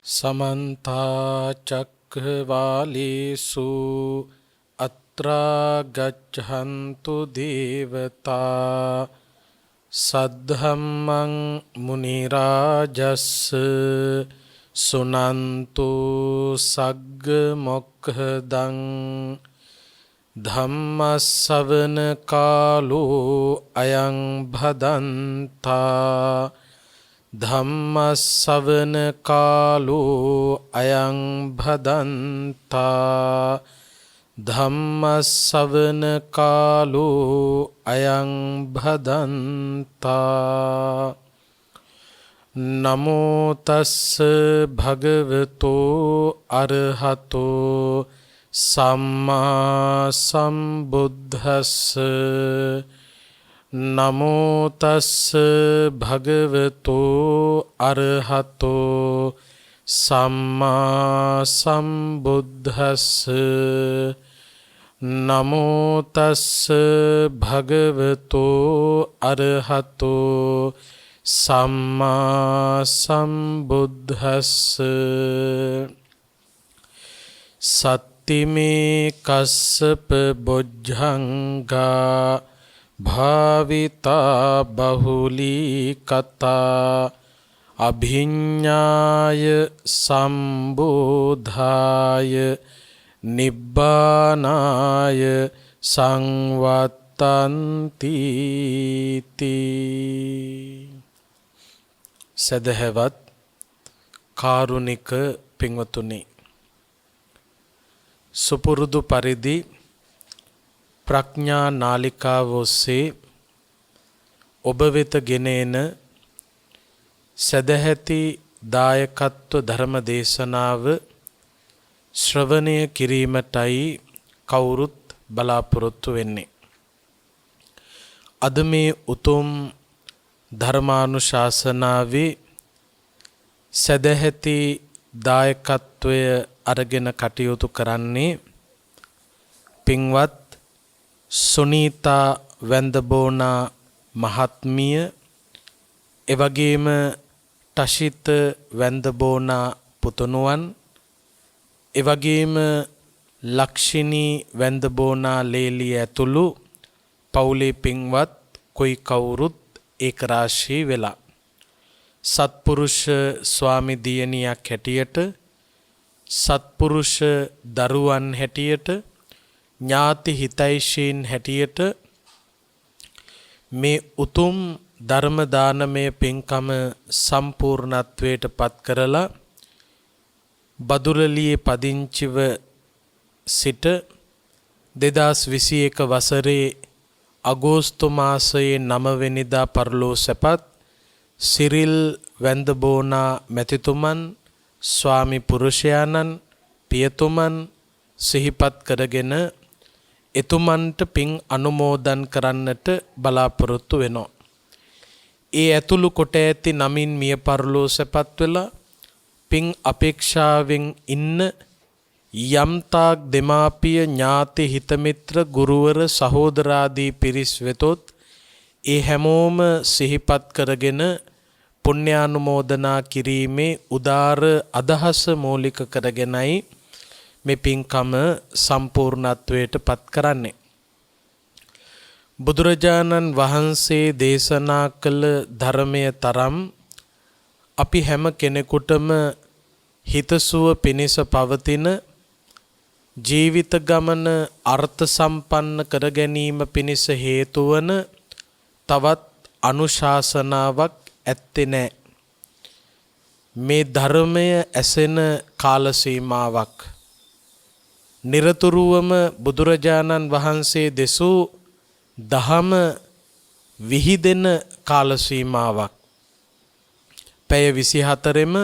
समन्ता चक्रवालेषु अत्रा गच्छन्तु देवता सद्धम्मं मुनिराजस्य सुनन्तु सग्गमोक्खदं धम्मश्रवण कालो अयं भदन्ता धम्मश्रवण कालो अयं भदन्ता धम्मश्रवण कालो अयं भदन्ता नमो तस्स भगवतो अरहतो सम्मा सम्बुद्धस्स नमो तस्स भगवतो अरहतो सम्मा सम्बुद्धस्स नमो तस्स भगवतो अरहतो सम्मा सम्बुद्धस्स सत्तिमे कस्सप बुद्धंगा भाविता बहुली कथा अभिज्ञाय संबोधाय निब्बानाय संवत्तन्ति සදහවත් කාරුණික පින්වතුනි, සුපුරුදු පරිදි ප්‍රඥා නාලිකාව ඔස්සේ ඔබ වෙත ගෙන එන සදැහැති දායකත්ව ධර්ම දේශනාව ශ්‍රවණය කිරීමටයි කවුරුත් බලාපොරොත්තු වෙන්නේ. අද මේ උතුම් ධර්මානුශාසනාවේ සදැහැති දායකත්වය අරගෙන කටයුතු කරන්නේ පින්වත් සුනීතා වැන්දබෝනා මහත්මිය, එවැගේම ටෂිත වැන්දබෝනා පුතුණුවන්, එවැගේම ලක්ෂිනී වැන්දබෝනා ලේලිය ඇතුළු පවුලේ පින්වත් කොයි කවුරුත් ඒක රාශී වෙලා සත්පුරුෂ ස්වාමි දියණියක් හැටියට, සත්පුරුෂ දරුවන් හැටියට, ඥාති හිතයිශීන් හැටියට මේ උතුම් ධර්ම දානමය පින්කම සම්පූර්ණත්වයට පත් කරලා බදුරලියේ පදිංචිව සිට 2021 වසරේ අගෝස්තු මාසයේ 9 වෙනිදා පරලෝ සැපත් සිරිල් වැන්දබෝනා මැතිතුමන්, ස්වාමි පුරුෂයාණන්, පියතුමන් සිහිපත් කරගෙන එතුමන්ට පින් අනුමෝදන් කරන්නට බලාපොරොත්තු වෙනවා. ඒ ඇතුළු කොට ඇති නමින් මිය පරලෝ සැපත් වෙලා පින් අපේක්ෂාවෙන් ඉන්න යම්තාක් දෙමාපිය, ඥාති, හිතමිත්‍ර, ගුරුවර, සහෝදරාදී පිරිස් වෙතොත් ඒ හැමෝම සිහිපත් කරගෙන පුණ්‍යානුමෝදනා කිරීමේ උදාර අදහස මූලික කරගෙනයි මේ පින්කම සම්පූර්ණත්වයට පත් කරන්නේ. බුදුරජාණන් වහන්සේ දේශනා කළ ධර්මය තරම් අපි හැම කෙනෙකුටම හිතසුව පිණිස පවතින ජීවිත ගමන අර්ථ සම්පන්න කර ගැනීම පිණිස හේතු වන තවත් අනුශාසනාවක් ඇත්තේ නැහැ. මේ ධර්මය ඇසෙන කාල සීමාවක්, නිරතුරුවම බුදුරජාණන් වහන්සේ දෙසූ දහම විහිදෙන කාල සීමාවක්, පැය 24ෙම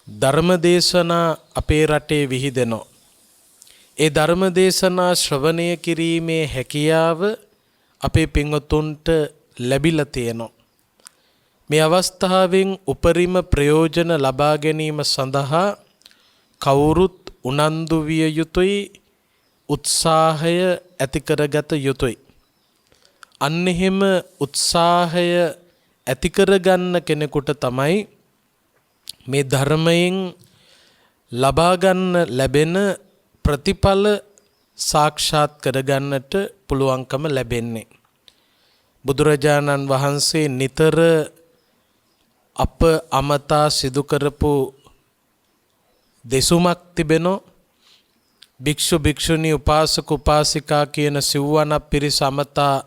ධර්මදේශනා අපේ රටේ විහිදෙනවා. ඒ ධර්මදේශනා ශ්‍රවණය කිරීමේ හැකියාව අපේ පින්වතුන්ට ලැබිලා තියෙනවා. මේ අවස්ථාවෙන් උපරිම ප්‍රයෝජන ලබා ගැනීම සඳහා කවුරුත් උනන්දු විය යුතුයි, උත්සාහය ඇති කරගත යුතුයි. අන්න එහෙම උත්සාහය ඇති කරගන්න කෙනෙකුට තමයි මේ ධර්මයෙන් ලබා ගන්න ලැබෙන ප්‍රතිඵල සාක්ෂාත් කරගන්නට පුළුවන්කම ලැබෙන්නේ. බුදුරජාණන් වහන්සේ නිතර අප අමතා සිදු කරපු දෙසුමක් තිබෙනවා. භික්ෂු භික්ෂුණී උපාසක උපාසිකා කියන සිව්වන පිරිස අමතා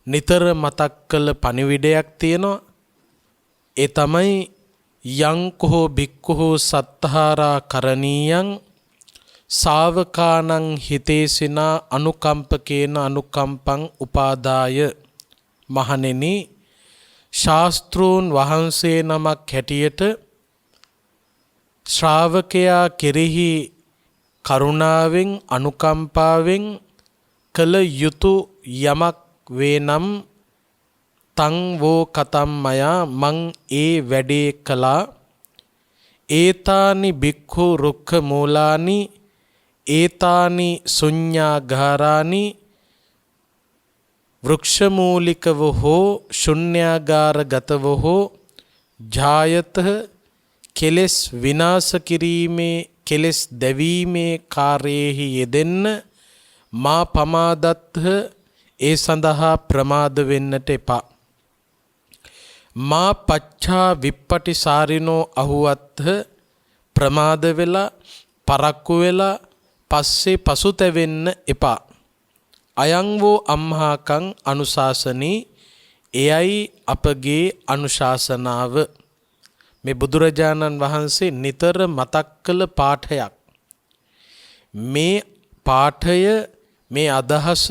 නිතර මතක් කළ පණිවිඩයක් තියෙනවා. ඒ තමයි යංකෝ භික්ඛුහු සත්තහාරා කරණීයං සාවකානං හිතේසිනා අනුකම්පකේන අනුකම්පං උපාදාය. මහණෙනි, ශාස්ත්‍රූන් වහන්සේ නමක් හැටියට ශ්‍රාවකයා කෙරෙහි කරුණාවෙන් අනුකම්පාවෙන් කළ යුතු යමක් වේනම් තං වෝ කතම් මයා මං ඒ වැඩේ කළා. ඒතානි භික්ඛු රුක්ඛ මූලානි ඒතානි ශුඤ්ඤාගාරානි වෘක්ෂමූලිකව හෝ ශුන්‍යාගාරගතව හෝ ජායතහ කෙලෙස් විනාශ කිරීමේ කෙලෙස් දැවීමේ කාර්යෙහි යෙදෙන්න මා පමාදත්හ ඒ සඳහා ප්‍රමාද වෙන්නට එපා. මා පච්චා විප්පටිසාරිනෝ අහුවත්හ ප්‍රමාද වෙලා පරක්කු වෙලා පස්සේ පසුතැවෙන්න එපා. අයං වූ අම්හාකං අනුශාසනී එයයි අපගේ අනුශාසනාව. මේ බුදුරජාණන් වහන්සේ නිතර මතක් කළ පාඨයක්. මේ පාඨය මේ අදහස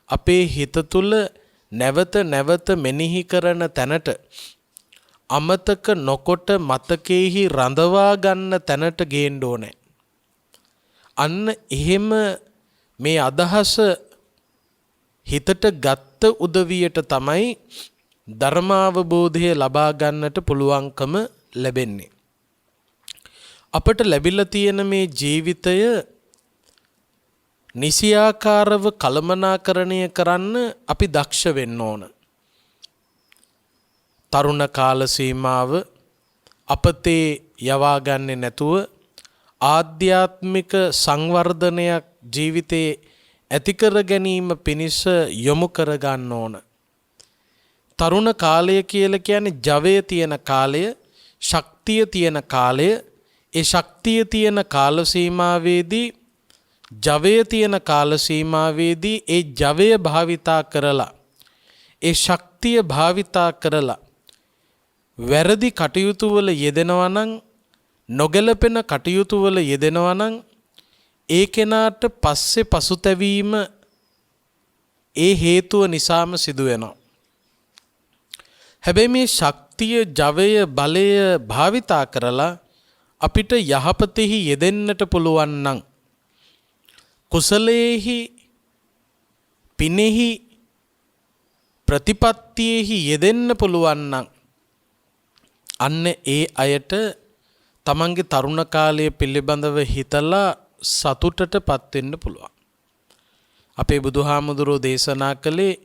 අපේ හිත තුළ නැවත නැවත මෙනෙහි කරන තැනට අමතක නොකොට මතකෙහි රඳවා ගන්න තැනට ගේන්න ඕනේ. අන්න එහෙම මේ අදහස හිතට ගත්ත උදවියට තමයි ධර්මාවබෝධය ලබා ගන්නට පුළුවන්කම ලැබෙන්නේ. අපට ලැබිලා තියෙන මේ ජීවිතය නිසියාකාරව කළමනාකරණය කරන්න අපි දක්ෂ වෙන්න ඕන. තරුණ කාල සීමාව අපතේ යවා ගන්නේ නැතුව ආධ්‍යාත්මික සංවර්ධනයක් ජීවිතේ ඇති කර ගැනීම පිණිස යොමු කර ගන්න ඕන. තරුණ කාලය කියලා කියන්නේ ජවය තියෙන කාලය, ශක්තිය තියෙන කාලය. ඒ ශක්තිය තියෙන කාල සීමාවේදී ජවය තියෙන කාල සීමාවේදී ඒ ජවය භාවිතා කරලා ඒ ශක්තිය භාවිතා කරලා වැරදි කටයුතු වල යෙදෙනවා නම්, නොගැලපෙන කටයුතු වල යෙදෙනවා නම් ඒ කෙනාට පස්සේ පසුතැවීම ඒ හේතුව නිසාම සිදු වෙනවා. හැබැයි මේ ශක්තිය, ජවය, බලය භාවිතා කරලා අපිට යහපතෙහි යෙදෙන්නට පුළුවන් නම්, කුසලයේහි, පිනෙහි, ප්‍රතිපත්තියෙහි යෙදෙන්න පුළුවන් නම් අන්න ඒ අයට තමන්ගේ තරුණ කාලය පිළිබඳව හිතලා සතුටටපත් වෙන්න පුළුවන්. අපේ බුදුහාමුදුරුවෝ දේශනා කළේ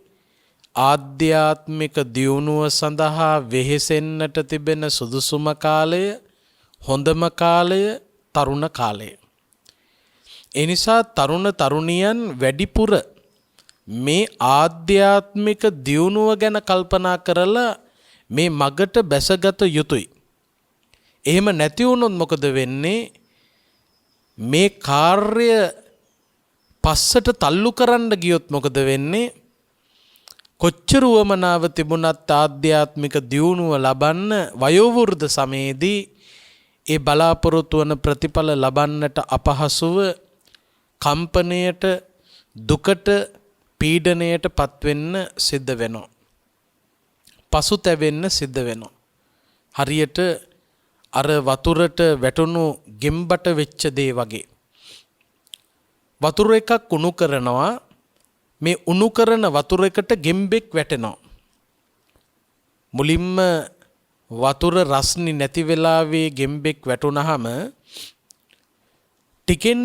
ආධ්‍යාත්මික දියුණුව සඳහා වෙහෙසෙන්නට තිබෙන සුදුසුම කාලය, හොඳම කාලය තරුණ කාලය. ඒ නිසා තරුණ තරුණියන් වැඩිපුර මේ ආධ්‍යාත්මික දියුණුව ගැන කල්පනා කරලා මේ මගට බැසගත යුතුයි. එහෙම නැති වුණොත් මොකද වෙන්නේ? මේ කාර්ය පස්සට තල්ලු කරන්න ගියොත් මොකද වෙන්නේ? කොච්චර වමනාව තිබුණත් ආධ්‍යාත්මික දියුණුව ලබන්න වයෝවෘද්ධ සමයේදී ඒ බලාපොරොත්තු වන ප්‍රතිඵල ලබන්නට අපහසුව කම්පණයට, දුකට, පීඩණයට පත්වෙන්න සිද්ධ වෙනවා. පසුතැවෙන්න සිද්ධ වෙනවා. හරියට අර වතුරට වැටුණු ගෙම්බට වෙච්ච දේ වගේ. වතුර එකක් උණු කරනවා. මේ උණු කරන වතුර එකට ගෙම්බෙක් වැටෙනවා. මුලින්ම වතුර රස්නි නැති වෙලාවේ ගෙම්බෙක් වැටුනහම ටිකෙන්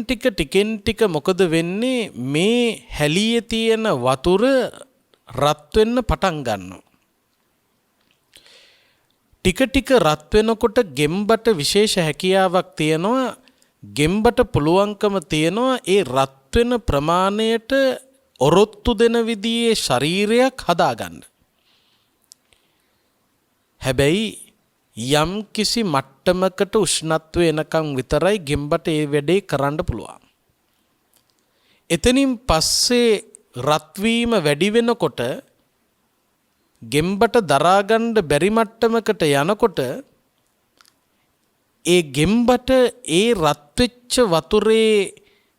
ටික මොකද වෙන්නේ? මේ හැලියේ තියෙන වතුර රත් වෙන්න පටන් ගන්නවා. ටික ටික රත් වෙනකොට ගෙම්බට විශේෂ හැකියාවක් තියෙනවා. ගෙම්බට පුළුවන්කම තියෙනවා ඒ රත් වෙන ප්‍රමාණයට ඔරොත්තු දෙන විදිහේ ශරීරයක් හදාගන්න. හැබැයි යම් කිසි මට්ටමකට උෂ්ණත්වය එනකම් විතරයි ගෙම්බට ඒ වැඩේ කරන්න පුළුවන්. එතනින් පස්සේ රත් වීම වැඩි වෙනකොට ගෙම්බට දරා ගන්න බැරි මට්ටමකට යනකොට ඒ ගෙම්බට ඒ රත් වෙච්ච වතුරේ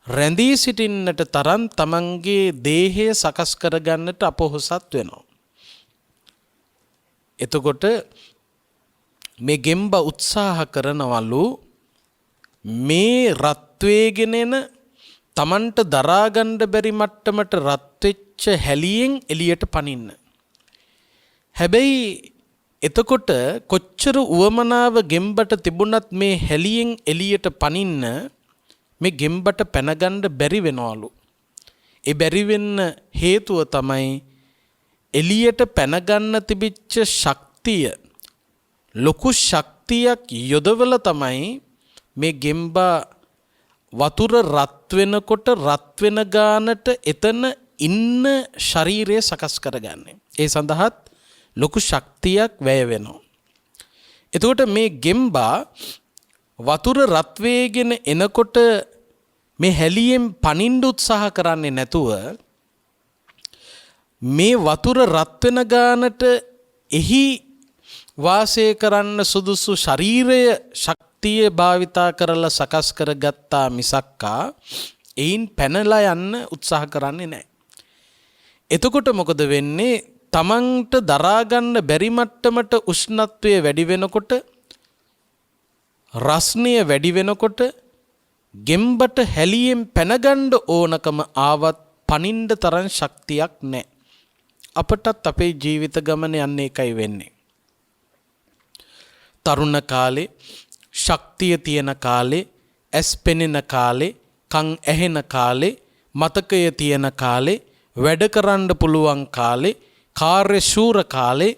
රැඳී සිටින්නට තරම් තමන්ගේ දේහය සකස් කරගන්නට අපොහොසත් වෙනවා. එතකොට මේ ගෙම්බ උත්සාහ කරනවලු මේ රත් වේගෙන එන තමන්ට දරා ගන්න බැරි මට්ටමට රත් වෙච්ච හැලියෙන් එළියට පනින්න. හැබැයි එතකොට කොච්චර උවමනාව ගෙම්බට තිබුණත් මේ හැලියෙන් එළියට පනින්න මේ ගෙම්බට පැනගන්න බැරි වෙනවලු. ඒ බැරි වෙන්න හේතුව තමයි එළියට පැනගන්න තිබිච්ච ශක්තිය. ලොකු ශක්තියක් යොදවලා තමයි මේ ගෙම්බා වතුර රත් වෙනකොට රත් වෙන ගානට එතන ඉන්න ශරීරය සකස් කරගන්නේ. ඒ සඳහාත් ලොකු ශක්තියක් වැය වෙනවා. එතකොට මේ ගෙම්බා වතුර රත් වේගෙන එනකොට මේ හැලියෙන් පනින්න උත්සාහ කරන්නේ නැතුව මේ වතුර රත් වෙන ගානට එහි වාසය කරන්න සුදුසු ශරීරය ශක්තිය භාවිතා කරලා සකස් කරගත්තා මිසක්කා එයින් පැනලා යන්න උත්සාහ කරන්නේ නැහැ. එතකොට මොකද වෙන්නේ? තමන්ට දරා ගන්න බැරි මට්ටමට උෂ්ණත්වය වැඩි වෙනකොට රස්නය වැඩි වෙනකොට ගෙම්බට හැලියෙන් පැනගන්න ඕනකම ආවත් පනින්න තරම් ශක්තියක් නැහැ. අපටත් අපේ ජීවිත ගමන යන්නේ එකයි වෙන්නේ. තරුණ කාලේ ශක්තිය තියෙන කාලේ ඇස් පෙනෙන කාලේ කන් ඇහෙන කාලේ මතකය තියෙන කාලේ වැඩ කරන්න පුළුවන් කාලේ කාර්යශූර කාලේ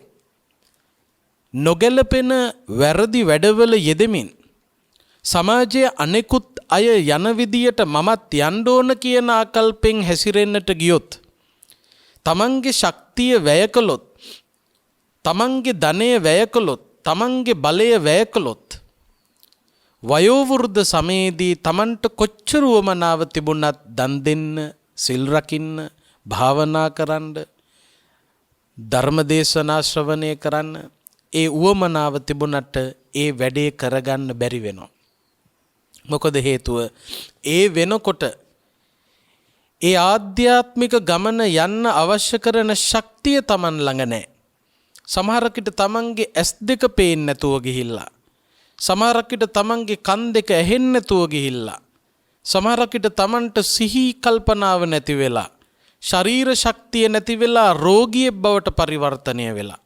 නොගැලපෙන වැරදි වැඩවල යෙදෙමින් සමාජයේ අනෙකුත් අය යන විදියට මමත් යන්න ඕන කියන ආකල්පෙන් හැසිරෙන්නට ගියොත් තමන්ගේ ශක්තිය වැය කළොත් තමන්ගේ ධනය වැය කළොත් තමන්ගේ බලය වැය කළොත් වයෝවෘද්ධ සමයේදී තමන්ට කොච්චර උවමනාව තිබුණත් දන් දෙන්න සිල් රකින්න භාවනා කරන්න ධර්මදේශනා ශ්‍රවණය කරන්න ඒ උවමනාව තිබුණට ඒ වැඩේ කරගන්න බැරි වෙනවා. මොකද හේතුව ඒ වෙනකොට ඒ ආධ්‍යාත්මික ගමන යන්න අවශ්‍ය කරන ශක්තිය Taman ළඟ නැහැ. සමහරකට තමන්ගේ ඇස් දෙක පේන්නේ නැතුව ගිහිල්ලා, සමහරකට තමන්ගේ කන් දෙක ඇහෙන්නේ නැතුව ගිහිල්ලා, සමහරකට තමන්ට සිහි කල්පනාව නැති වෙලා, ශරීර ශක්තිය නැති වෙලා රෝගියෙක් බවට පරිවර්තනය වෙලා,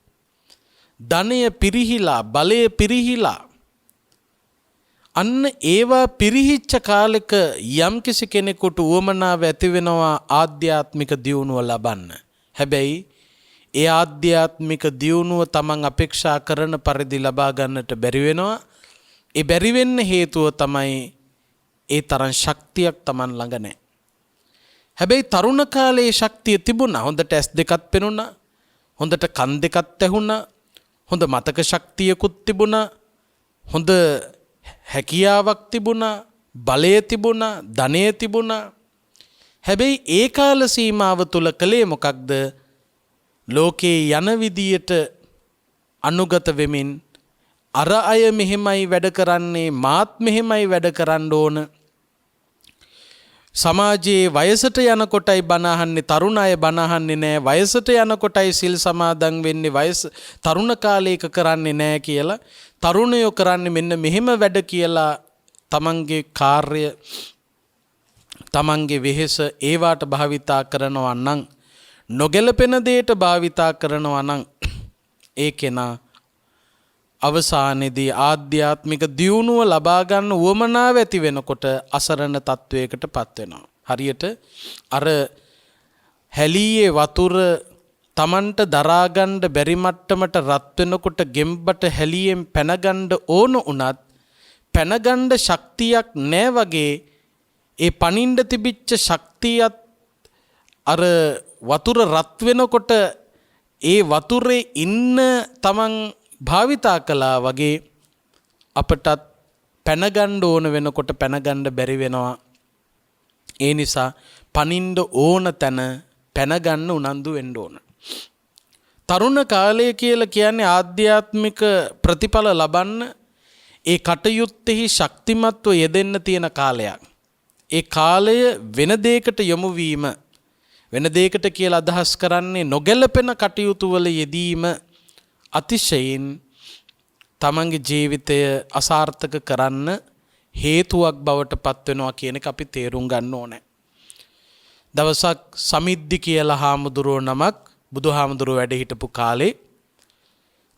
ධනය පිරිහිලා, බලය පිරිහිලා, අන්න ඒවා පිරිහිච්ච කාලෙක යම්කිසි කෙනෙකුට උවමනාව ඇති වෙනවා ආධ්‍යාත්මික දියුණුව ලබන්න. හැබැයි ඒ ආධ්‍යාත්මික දියුණුව තමන් අපේක්ෂා කරන පරිදි ලබා ගන්නට බැරි වෙනවා. ඒ බැරි වෙන්න හේතුව තමයි ඒ තරම් ශක්තියක් තමන් ළඟ නැහැ. හැබැයි තරුණ කාලේ ශක්තිය තිබුණා. හොඳට ඇස් දෙකක් පෙනුණා, හොඳට කන් දෙකක් ඇහුණා, හොඳ මතක ශක්තියකුත් තිබුණා, හොඳ හැකියාවක් තිබුණා, බලය තිබුණා, ධනය තිබුණා. හැබැයි ඒ කාල සීමාව තුල කලේ මොකක්ද? ලෝකේ යන විදියට අනුගත වෙමින් අර අය මෙහෙමයි වැඩ කරන්නේ, මාත් මෙහෙමයි වැඩ කරන්න ඕන. සමාජයේ වයසට යන කොටයි බණ අහන්නේ, තරුණ අය බණ අහන්නේ නැහැ. වයසට යන කොටයි සිල් සමාදන් වෙන්නේ, වයස තරුණ කාලයක කරන්නේ නැහැ කියලා. තරුණයෝ කරන්නේ මෙන්න මෙහෙම වැඩ කියලා තමන්ගේ කාර්ය, තමන්ගේ වෙහෙස ඒවාට භාවිතා කරනවා නම්, නොගැලපෙන දෙයට භාවිතා කරනවා නම් ඒ කෙනා අවසානයේදී ආධ්‍යාත්මික දියුණුව ලබා ගන්න උවමනාව ඇති වෙනකොට අසරණ තත්වයකට පත් වෙනවා. හරියට අර හැලියේ වතුර තමන්ට දරාගන්න බැරි මට්ටමට රත් වෙනකොට ගෙම්බට හැලියෙන් පැනගන්න ඕන උනත් පැනගන්න ශක්තියක් නැහැ වගේ ඒ පනින්න තිබිච්ච ශක්තියත් අර වතුර රත් වෙනකොට ඒ වතුරේ ඉන්න තමන් භාවිතා කළා වගේ අපටත් පැනගන්න ඕන වෙනකොට පැනගන්න බැරි වෙනවා. ඒ නිසා පනින්න ඕන තැන පැනගන්න උනන්දු වෙන්න ඕන. තරුණ කාලය කියලා කියන්නේ ආධ්‍යාත්මික ප්‍රතිඵල ලබන්න ඒ කටයුත්තෙහි ශක්තිමත්ව යෙදෙන්න තියෙන කාලයක්. ඒ කාලය වෙන දෙයකට යොමු වීම වෙන දෙයකට කියලා අදහස් කරන්නේ නොගැලපෙන කටයුතු වල යෙදීම අතිශයින් තමන්ගේ ජීවිතය අසාර්ථක කරන්න හේතුවක් බවට පත් වෙනවා කියන එක අපි තේරුම් ගන්න ඕනේ. දවසක් සමිද්දි කියලා හාමුදුරුවෝ නමක් බුදුහාමුදුරුවෝ වැඩ හිටපු කාලේ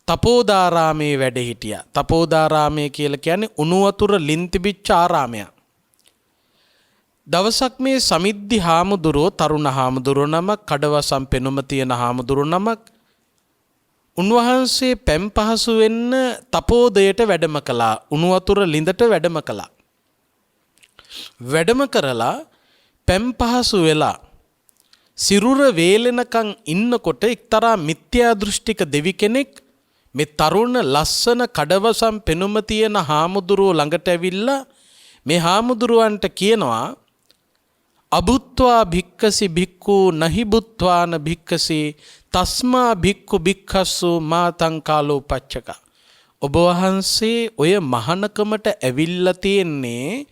තපෝදාරාමේ වැඩ හිටියා. තපෝදාරාමය කියලා කියන්නේ උණු වතුර ලින් තිබිච්ච ආරාමයක්. දවසක් මේ සමිද්දි හාමුදුරුවෝ තරුණ හාමුදුරුවෝ නමක් කඩවසම් පෙනුම තියෙන හාමුදුරුවෝ නමක් උන්වහන්සේ පැම් පහසු වෙන්න තපෝදයට වැඩම කළා. උණු වතුර ලිඳට වැඩම කළා. වැඩම කරලා පැම් පහසු වෙලා සිරුර වේලෙනකන් ඉන්නකොට එක්තරා මිත්‍යා දෘෂ්ටික දෙවි කෙනෙක් මේ තරුණ ලස්සන කඩවසම් පෙනුම තියෙන හාමුදුරුවෝ ළඟට ඇවිල්ලා මේ හාමුදුරුවන්ට කියනවා අබුත්වා භික්කසි භික්ඛු නහි බුත්වාන භික්කසි තස්මා භික්ඛු භික්ඛස්සු මාතං කාලෝ පච්චක. ඔබ වහන්සේ ඔය මහානකමට ඇවිල්ලා තියෙන්නේ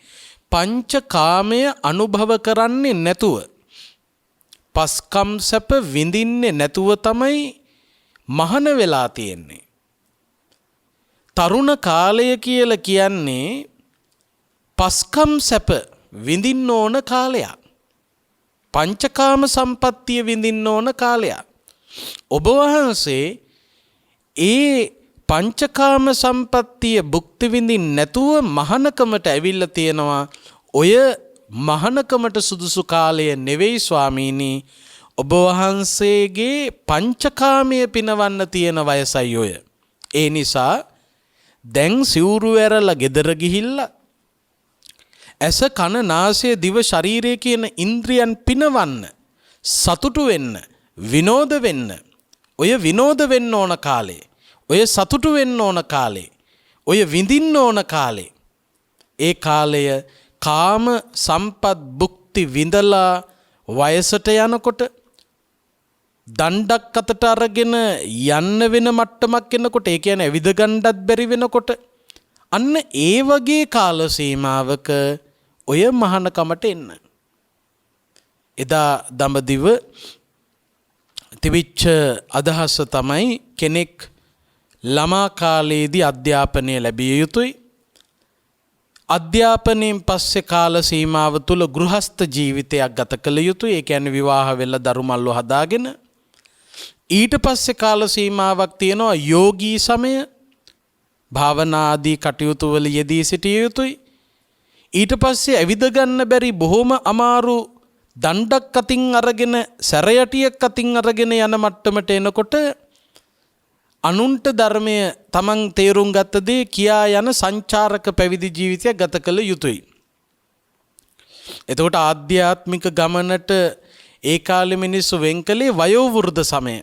පංචකාමය අනුභව කරන්නේ නැතුව පස්කම් සැප විඳින්නේ නැතුව තමයි මහාන වෙලා තියෙන්නේ. තරුණ කාලය කියලා කියන්නේ පස්කම් සැප විඳින්න ඕන කාලයක්. පංචකාම සම්පත්තිය විඳින්න ඕන කාලයක්. ඔබ වහන්සේ ඒ පංචකාම සම්පත්තිය භුක්ති විඳින්න නැතුව මහානකමට ඇවිල්ලා තියෙනවා. ඔය මහානකමට සුදුසු කාලය නෙවෙයි ස්වාමීනි. ඔබ වහන්සේගේ පංචකාමයේ පිනවන්න තියෙන වයසයි ඔය. ඒ නිසා දැන් සිවුරු ඇරලා ගෙදර ගිහිල්ලා ඇස කන නාසය දිව ශරීරය කියන ඉන්ද්‍රියන් පිනවන්න සතුටු වෙන්න විනෝද වෙන්න ඔය විනෝද වෙන්න ඕන කාලේ ඔය සතුටු වෙන්න ඕන කාලේ ඔය විඳින්න ඕන කාලේ ඒ කාලය කාම සම්පත් භුක්ති විඳලා වයසට යනකොට දණ්ඩක් අතට අරගෙන යන්න වෙන මට්ටමක් එනකොට ඒ කියන්නේ ඇවිද ගන්නත් බැරි වෙනකොට අන්න ඒ වගේ කාල සීමාවක ඔය මහානකමට එන්න. එදා දඹදිව තිබිච්ච අදහස තමයි කෙනෙක් ළමා කාලයේදී අධ්‍යාපනය ලැබිය යුතුයි. අධ්‍යාපනයෙන් පස්සේ කාල සීමාව තුළ ගෘහස්ත ජීවිතයක් ගත කළ යුතුයි. ඒ කියන්නේ විවාහ වෙලා දරු මල්ලු හදාගෙන ඊට පස්සේ කාල සීමාවක් තියෙනවා යෝගී සමය භාවනා ආදී කටයුතු වල යෙදී සිටිය යුතුයි. ඊට පස්සේ ඇවිද ගන්න බැරි බොහොම අමාරු දණ්ඩක් අතින් අරගෙන සැරයටියක් අතින් අරගෙන යන මට්ටමට එනකොට අනුන්ට ධර්මය තමන් තේරුම් ගත්ත දේ කියා යන සංචාරක පැවිදි ජීවිතයක් ගත කළ යුතුයි. එතකොට ආධ්‍යාත්මික ගමනට ඒ කාලේ මිනිස්සු වෙන් කළේ වයෝ වෘද්ධ සමය.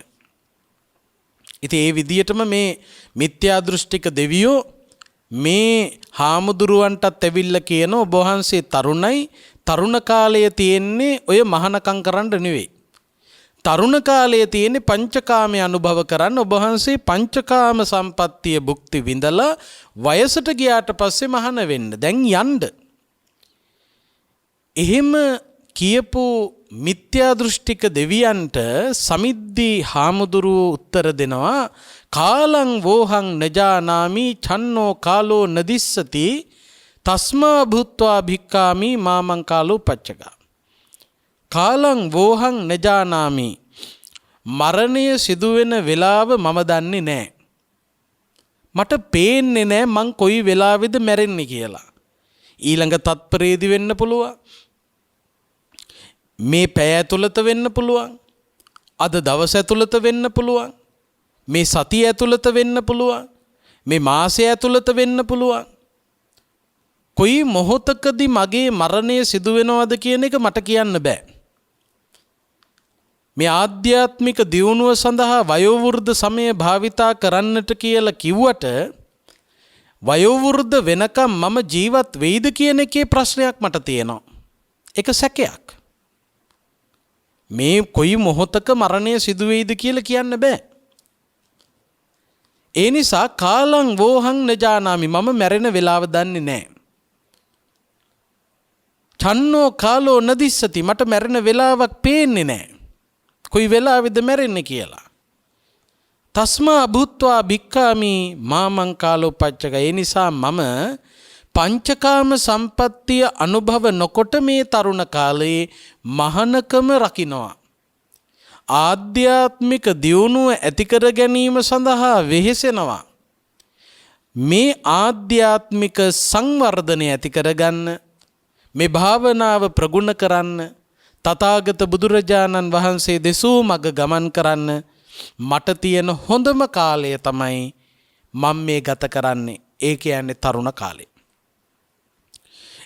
ඉතින් ඒ විදියටම මේ මිත්‍යා දෘෂ්ටික දෙවියෝ මේ හාමුදුරුවන්ටත් ඇවිල්ලා කියන ඔබ වහන්සේ තරුණයි තරුණ කාලයේ තියෙන්නේ ඔය මහානකම් කරන්න නෙවෙයි. තරුණ කාලයේ තියෙන්නේ පංචකාමයේ අනුභව කරන්න. ඔබ වහන්සේ පංචකාම සම්පත්තිය භුක්ති විඳලා වයසට ගියාට පස්සේ මහාන වෙන්න. දැන් යන්න. එහෙම කියපු මිත්‍යා දෘෂ්ටික දෙවියන්ට සමිද්දි හාමුදුරුවෝ උත්තර දෙනවා කාලං වෝහං නජානාමි චන්නෝ කාලෝ නදිස්සති තස්මා භූත්වා භික්ඛාමි මාමං කාලෝ පච්චකා. කාලං වෝහං නජානාමි මරණය සිදුවෙන වෙලාව මම දන්නේ නැහැ. මට පේන්නේ නැහැ මං කොයි වෙලාවෙද මැරෙන්නේ කියලා. ඊළඟ තත්පරේදී වෙන්න පුළුවන්. මේ පැය ඇතුළත වෙන්න පුළුවන්. අද දවස ඇතුළත වෙන්න පුළුවන්. මේ සතිය ඇතුළත වෙන්න පුළුවන්. මේ මාසය ඇතුළත වෙන්න පුළුවන්. කොයි මොහොතකදී මගේ මරණය සිදු වෙනවද කියන එක මට කියන්න බෑ. මේ ආධ්‍යාත්මික දියුණුව සඳහා වයෝවෘද්ධ සමය භාවිතා කරන්නට කියලා කිව්වට වයෝවෘද්ධ වෙනකම් මම ජීවත් වෙයිද කියන එකේ ප්‍රශ්නයක් මට තියෙනවා. ඒක සැකයක්. මේ කොයි මොහොතක මරණය සිදු වෙයිද කියලා කියන්න බෑ. ඒ නිසා කාලං වෝහං නජානාමි, මම මැරෙන වෙලාව දන්නේ නැහැ. චන්නෝ කාලෝ නදිස්සති, මට මැරෙන වෙලාවක් පේන්නේ නැහැ. කොයි වෙලාවෙද මැරෙන්නේ කියලා. තස්මා භූත්වා භික්ඛාමි මාමං කාලෝපච්චක. ඒ නිසා මම පංචකාම සම්පත්තිය අනුභව නොකොට මේ තරුණ කාලයේ මහානකම රකින්නවා. ආධ්‍යාත්මික දියුණුව ඇති කර ගැනීම සඳහා වෙහෙසෙනවා. මේ ආධ්‍යාත්මික සංවර්ධනය ඇති කරගන්න, මේ භාවනාව ප්‍රගුණ කරන්න, තථාගත බුදුරජාණන් වහන්සේ දෙසූ මඟ ගමන් කරන්න මට තියෙන හොඳම කාලය තමයි මම මේ ගත කරන්නේ. ඒ කියන්නේ තරුණ කාලේ.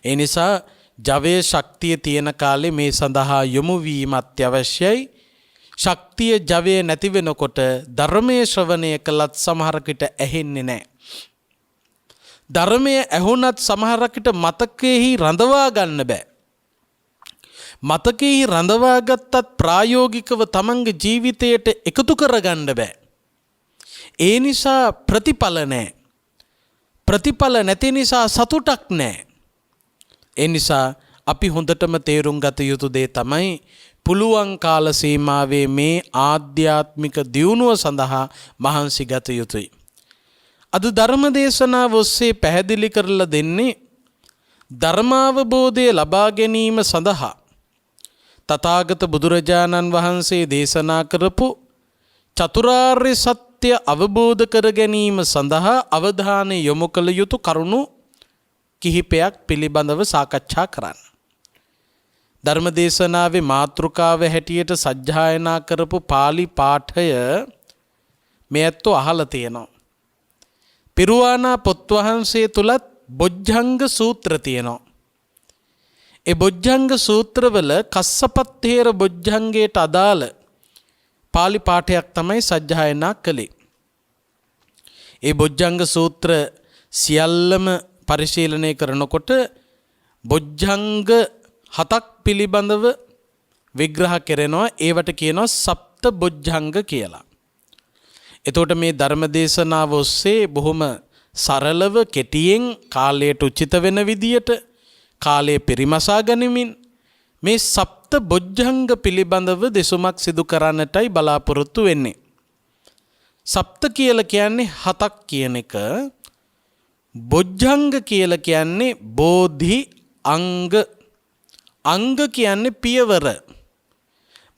ඒ නිසා ජවයේ ශක්තිය තියෙන කාලේ මේ සඳහා යොමු වීම අත්‍යවශ්‍යයි. ශක්තිය ජවයේ නැති වෙනකොට ධර්මයේ ශ්‍රවණය කළත් සමහරකට ඇහෙන්නේ නැහැ. ධර්මයේ ඇහුණත් සමහරකට මතකෙහි රඳවා ගන්න බෑ. මතකෙහි රඳවා ගත්තත් ප්‍රායෝගිකව තමන්ගේ ජීවිතයට එකතු කරගන්න බෑ. ඒ නිසා ප්‍රතිඵල නැහැ. ප්‍රතිඵල නැති නිසා සතුටක් නැහැ. ඒ නිසා අපි හොඳටම තේරුම් ගත යුතු දේ තමයි පුළුවන් කාල සීමාවේ මේ ආධ්‍යාත්මික දියුණුව සඳහා මහන්සි ගත යුතුයි. අද ධර්ම දේශනාව ඔස්සේ පැහැදිලි කරලා දෙන්නේ ධර්මාවබෝධය ලබා ගැනීම සඳහා තථාගත බුදුරජාණන් වහන්සේ දේශනා කරපු චතුරාර්ය සත්‍ය අවබෝධ කර ගැනීම සඳහා අවධානය යොමු කළ යුතු කරුණු කිහිපයක් පිළිබඳව සාකච්ඡා කරන්න. ධර්ම දේශනාවේ මාතෘකාව හැටියට සජ්ජායනා කරපු පාලි පාඨය මේ ඇත්තෝ අහලා තියෙනවා. පිරුවානා පොත් වහන්සේ තුලත් බොජ්ජංග සූත්‍ර තියෙනවා. ඒ බොජ්ජංග සූත්‍රවල කස්සපත්තේර බොජ්ජංගයට අදාළ පාලි පාඨයක් තමයි සජ්ජායනා කළේ. ඒ බොජ්ජංග සූත්‍ර සියල්ලම පරිශීලනය කරනකොට බොජ්ජංග 7ක් පිළිබඳව විග්‍රහ කරනවා. ඒවට කියනවා සප්ත බොජ්ජංග කියලා. එතකොට මේ ධර්ම දේශනාව ඔස්සේ බොහොම සරලව කෙටියෙන් කාලයට උචිත වෙන විදියට කාලය පරිමසා ගනිමින් මේ සප්ත බොජ්ජංග පිළිබඳව දෙසුමක් සිදු කරන්නටයි බලාපොරොත්තු වෙන්නේ. සප්ත කියලා කියන්නේ 7ක් කියන එක. බොජ්ජංග කියලා කියන්නේ බෝධි අංග. අංග කියන්නේ පියවර.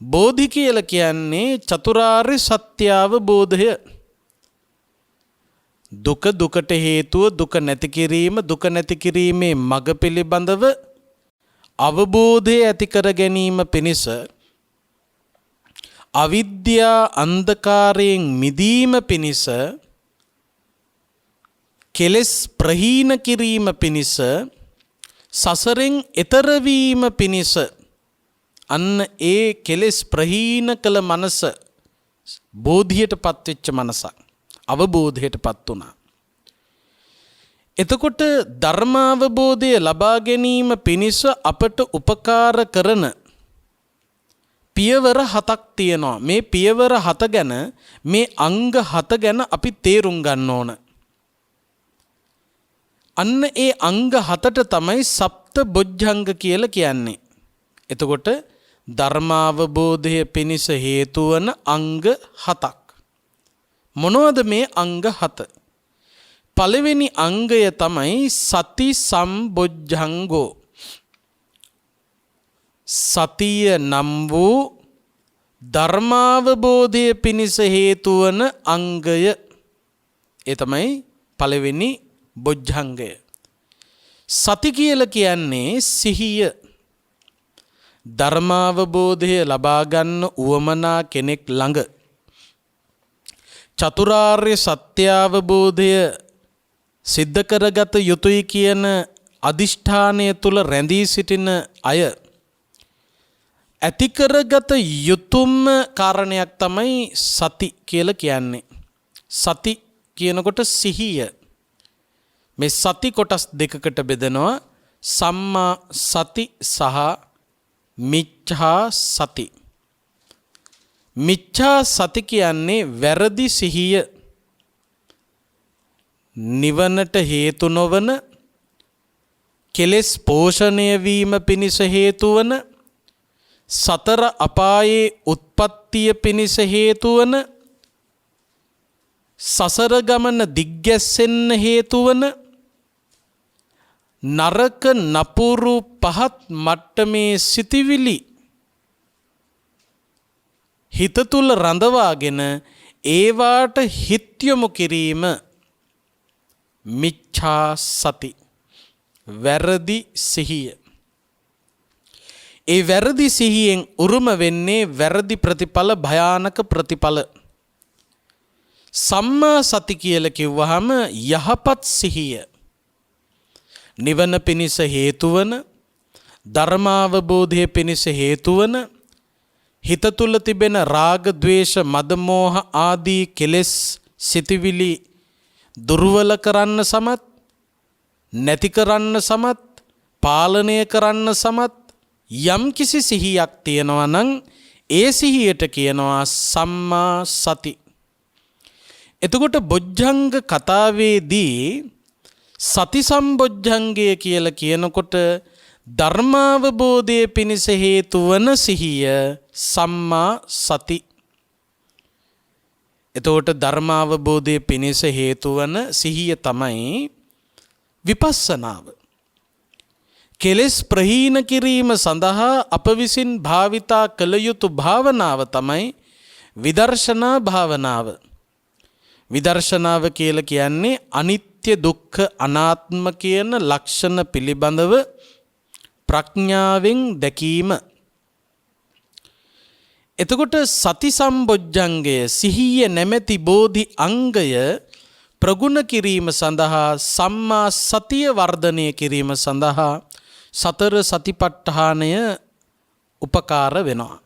බෝධි කියලා කියන්නේ චතුරාර්ය සත්‍ය අවබෝධය. දුක දුකට හේතුව දුක නැති කිරීම, දුක නැති කිරීමේ මඟ පිළිබඳව අවබෝධය ඇති කර ගැනීම පිණිස අවිද්‍යා අන්ධකාරයෙන් මිදීම පිණිස කෙලෙස් ප්‍රහීන කිරීම පිණිස සසරෙන් එතර වීම පිණිස අන්න ඒ කෙලෙස් ප්‍රහීන කළ මනස බෝධියටපත් වෙච්ච මනසක් අවබෝධයටපත් වුණා. එතකොට ධර්මාවබෝධය ලබා ගැනීම පිණිස අපට උපකාර කරන පියවර 7ක් තියෙනවා. මේ පියවර 7 ගැන, මේ අංග 7 ගැන අපි තේරුම් ගන්න ඕන. අන්න ඒ අංග 7ට තමයි සප්ත බොජ්ජංග කියලා කියන්නේ. එතකොට ධර්මාවබෝධය පිණිස හේතු වන අංග 7ක්. මොනවද මේ අංග 7? පළවෙනි අංගය තමයි සති සම්බොජ්ජංගෝ. සතිය නම් වූ ධර්මාවබෝධය පිණිස හේතු වන අංගය. ඒ තමයි පළවෙනි බොජ්ජංගය. සති කියලා කියන්නේ සිහිය. ධර්මාවබෝධය ලබා ගන්න උවමනා කෙනෙක් ළඟ චතුරාර්ය සත්‍ය අවබෝධය සිද්ධ කරගත යුතුයි කියන අදිෂ්ඨානය තුල රැඳී සිටින අය ඇති කරගත යුතුම කාරණයක් තමයි සති කියලා කියන්නේ. සති කියනකොට සිහිය. මේ සති කොටස් දෙකකට බෙදනවා. සම්මා සති සහ මිච්ඡා සති. මිච්ඡා සති කියන්නේ වැරදි සිහිය. නිවනට හේතු නොවන, කෙලෙස් පෝෂණය වීම පිණිස හේතු වන, සතර අපායේ උත්පත්තිය පිණිස හේතු වන, සසර ගමන දිග්ගැස්සෙන්න හේතු වන, නරක නපුරු පහත් මට්ටමේ සිටිවිලි හිත තුල රඳවාගෙන ඒවාට හිත යොමු කිරීම මිච්ඡා සති. වැරදි සිහිය. ඒ වැරදි සිහියෙන් උරුම වෙන්නේ වැරදි ප්‍රතිඵල, භයානක ප්‍රතිඵල. සම්මා සති කියලා කිව්වහම යහපත් සිහිය. නිවන පිණිස හේතු වන, ධර්මාවබෝධය පිණිස හේතු වන, හිත තුල තිබෙන රාග, ద్వේෂ, මද, මෝහ ආදී කෙලෙස් සිටිවිලි දුර්වල කරන්න සමත්, නැති කරන්න සමත්, පාලනය කරන්න සමත් යම් කිසි සිහියක් තියෙනවා නම් ඒ සිහියට කියනවා සම්මා සති. එතකොට බොජ්ජංග කතාවේදී සති සම්බොජ්ජංගය කියලා කියනකොට ධර්මාවබෝධය පිණිස හේතු වන සිහිය සම්මා සති. එතකොට ධර්මාවබෝධය පිණිස හේතු වන සිහිය තමයි විපස්සනාව. කෙලෙස් ප්‍රහීන කිරීම සඳහා අප විසින් භාවිතා කළ යුතු භාවනාව තමයි විදර්ශනා භාවනාව. විදර්ශනාව කියලා කියන්නේ අනිත්‍ය, දුක්ඛ, අනාත්ම කියන ලක්ෂණ පිළිබඳව ප්‍රඥාවෙන් දැකීම. එතකොට සති සම්බොජ්ජංගය, සිහිය නැමැති බෝධි අංගය ප්‍රගුණ කිරීම සඳහා, සම්මා සතිය වර්ධනය කිරීම සඳහා සතර සතිපට්ඨානය උපකාර වෙනවා.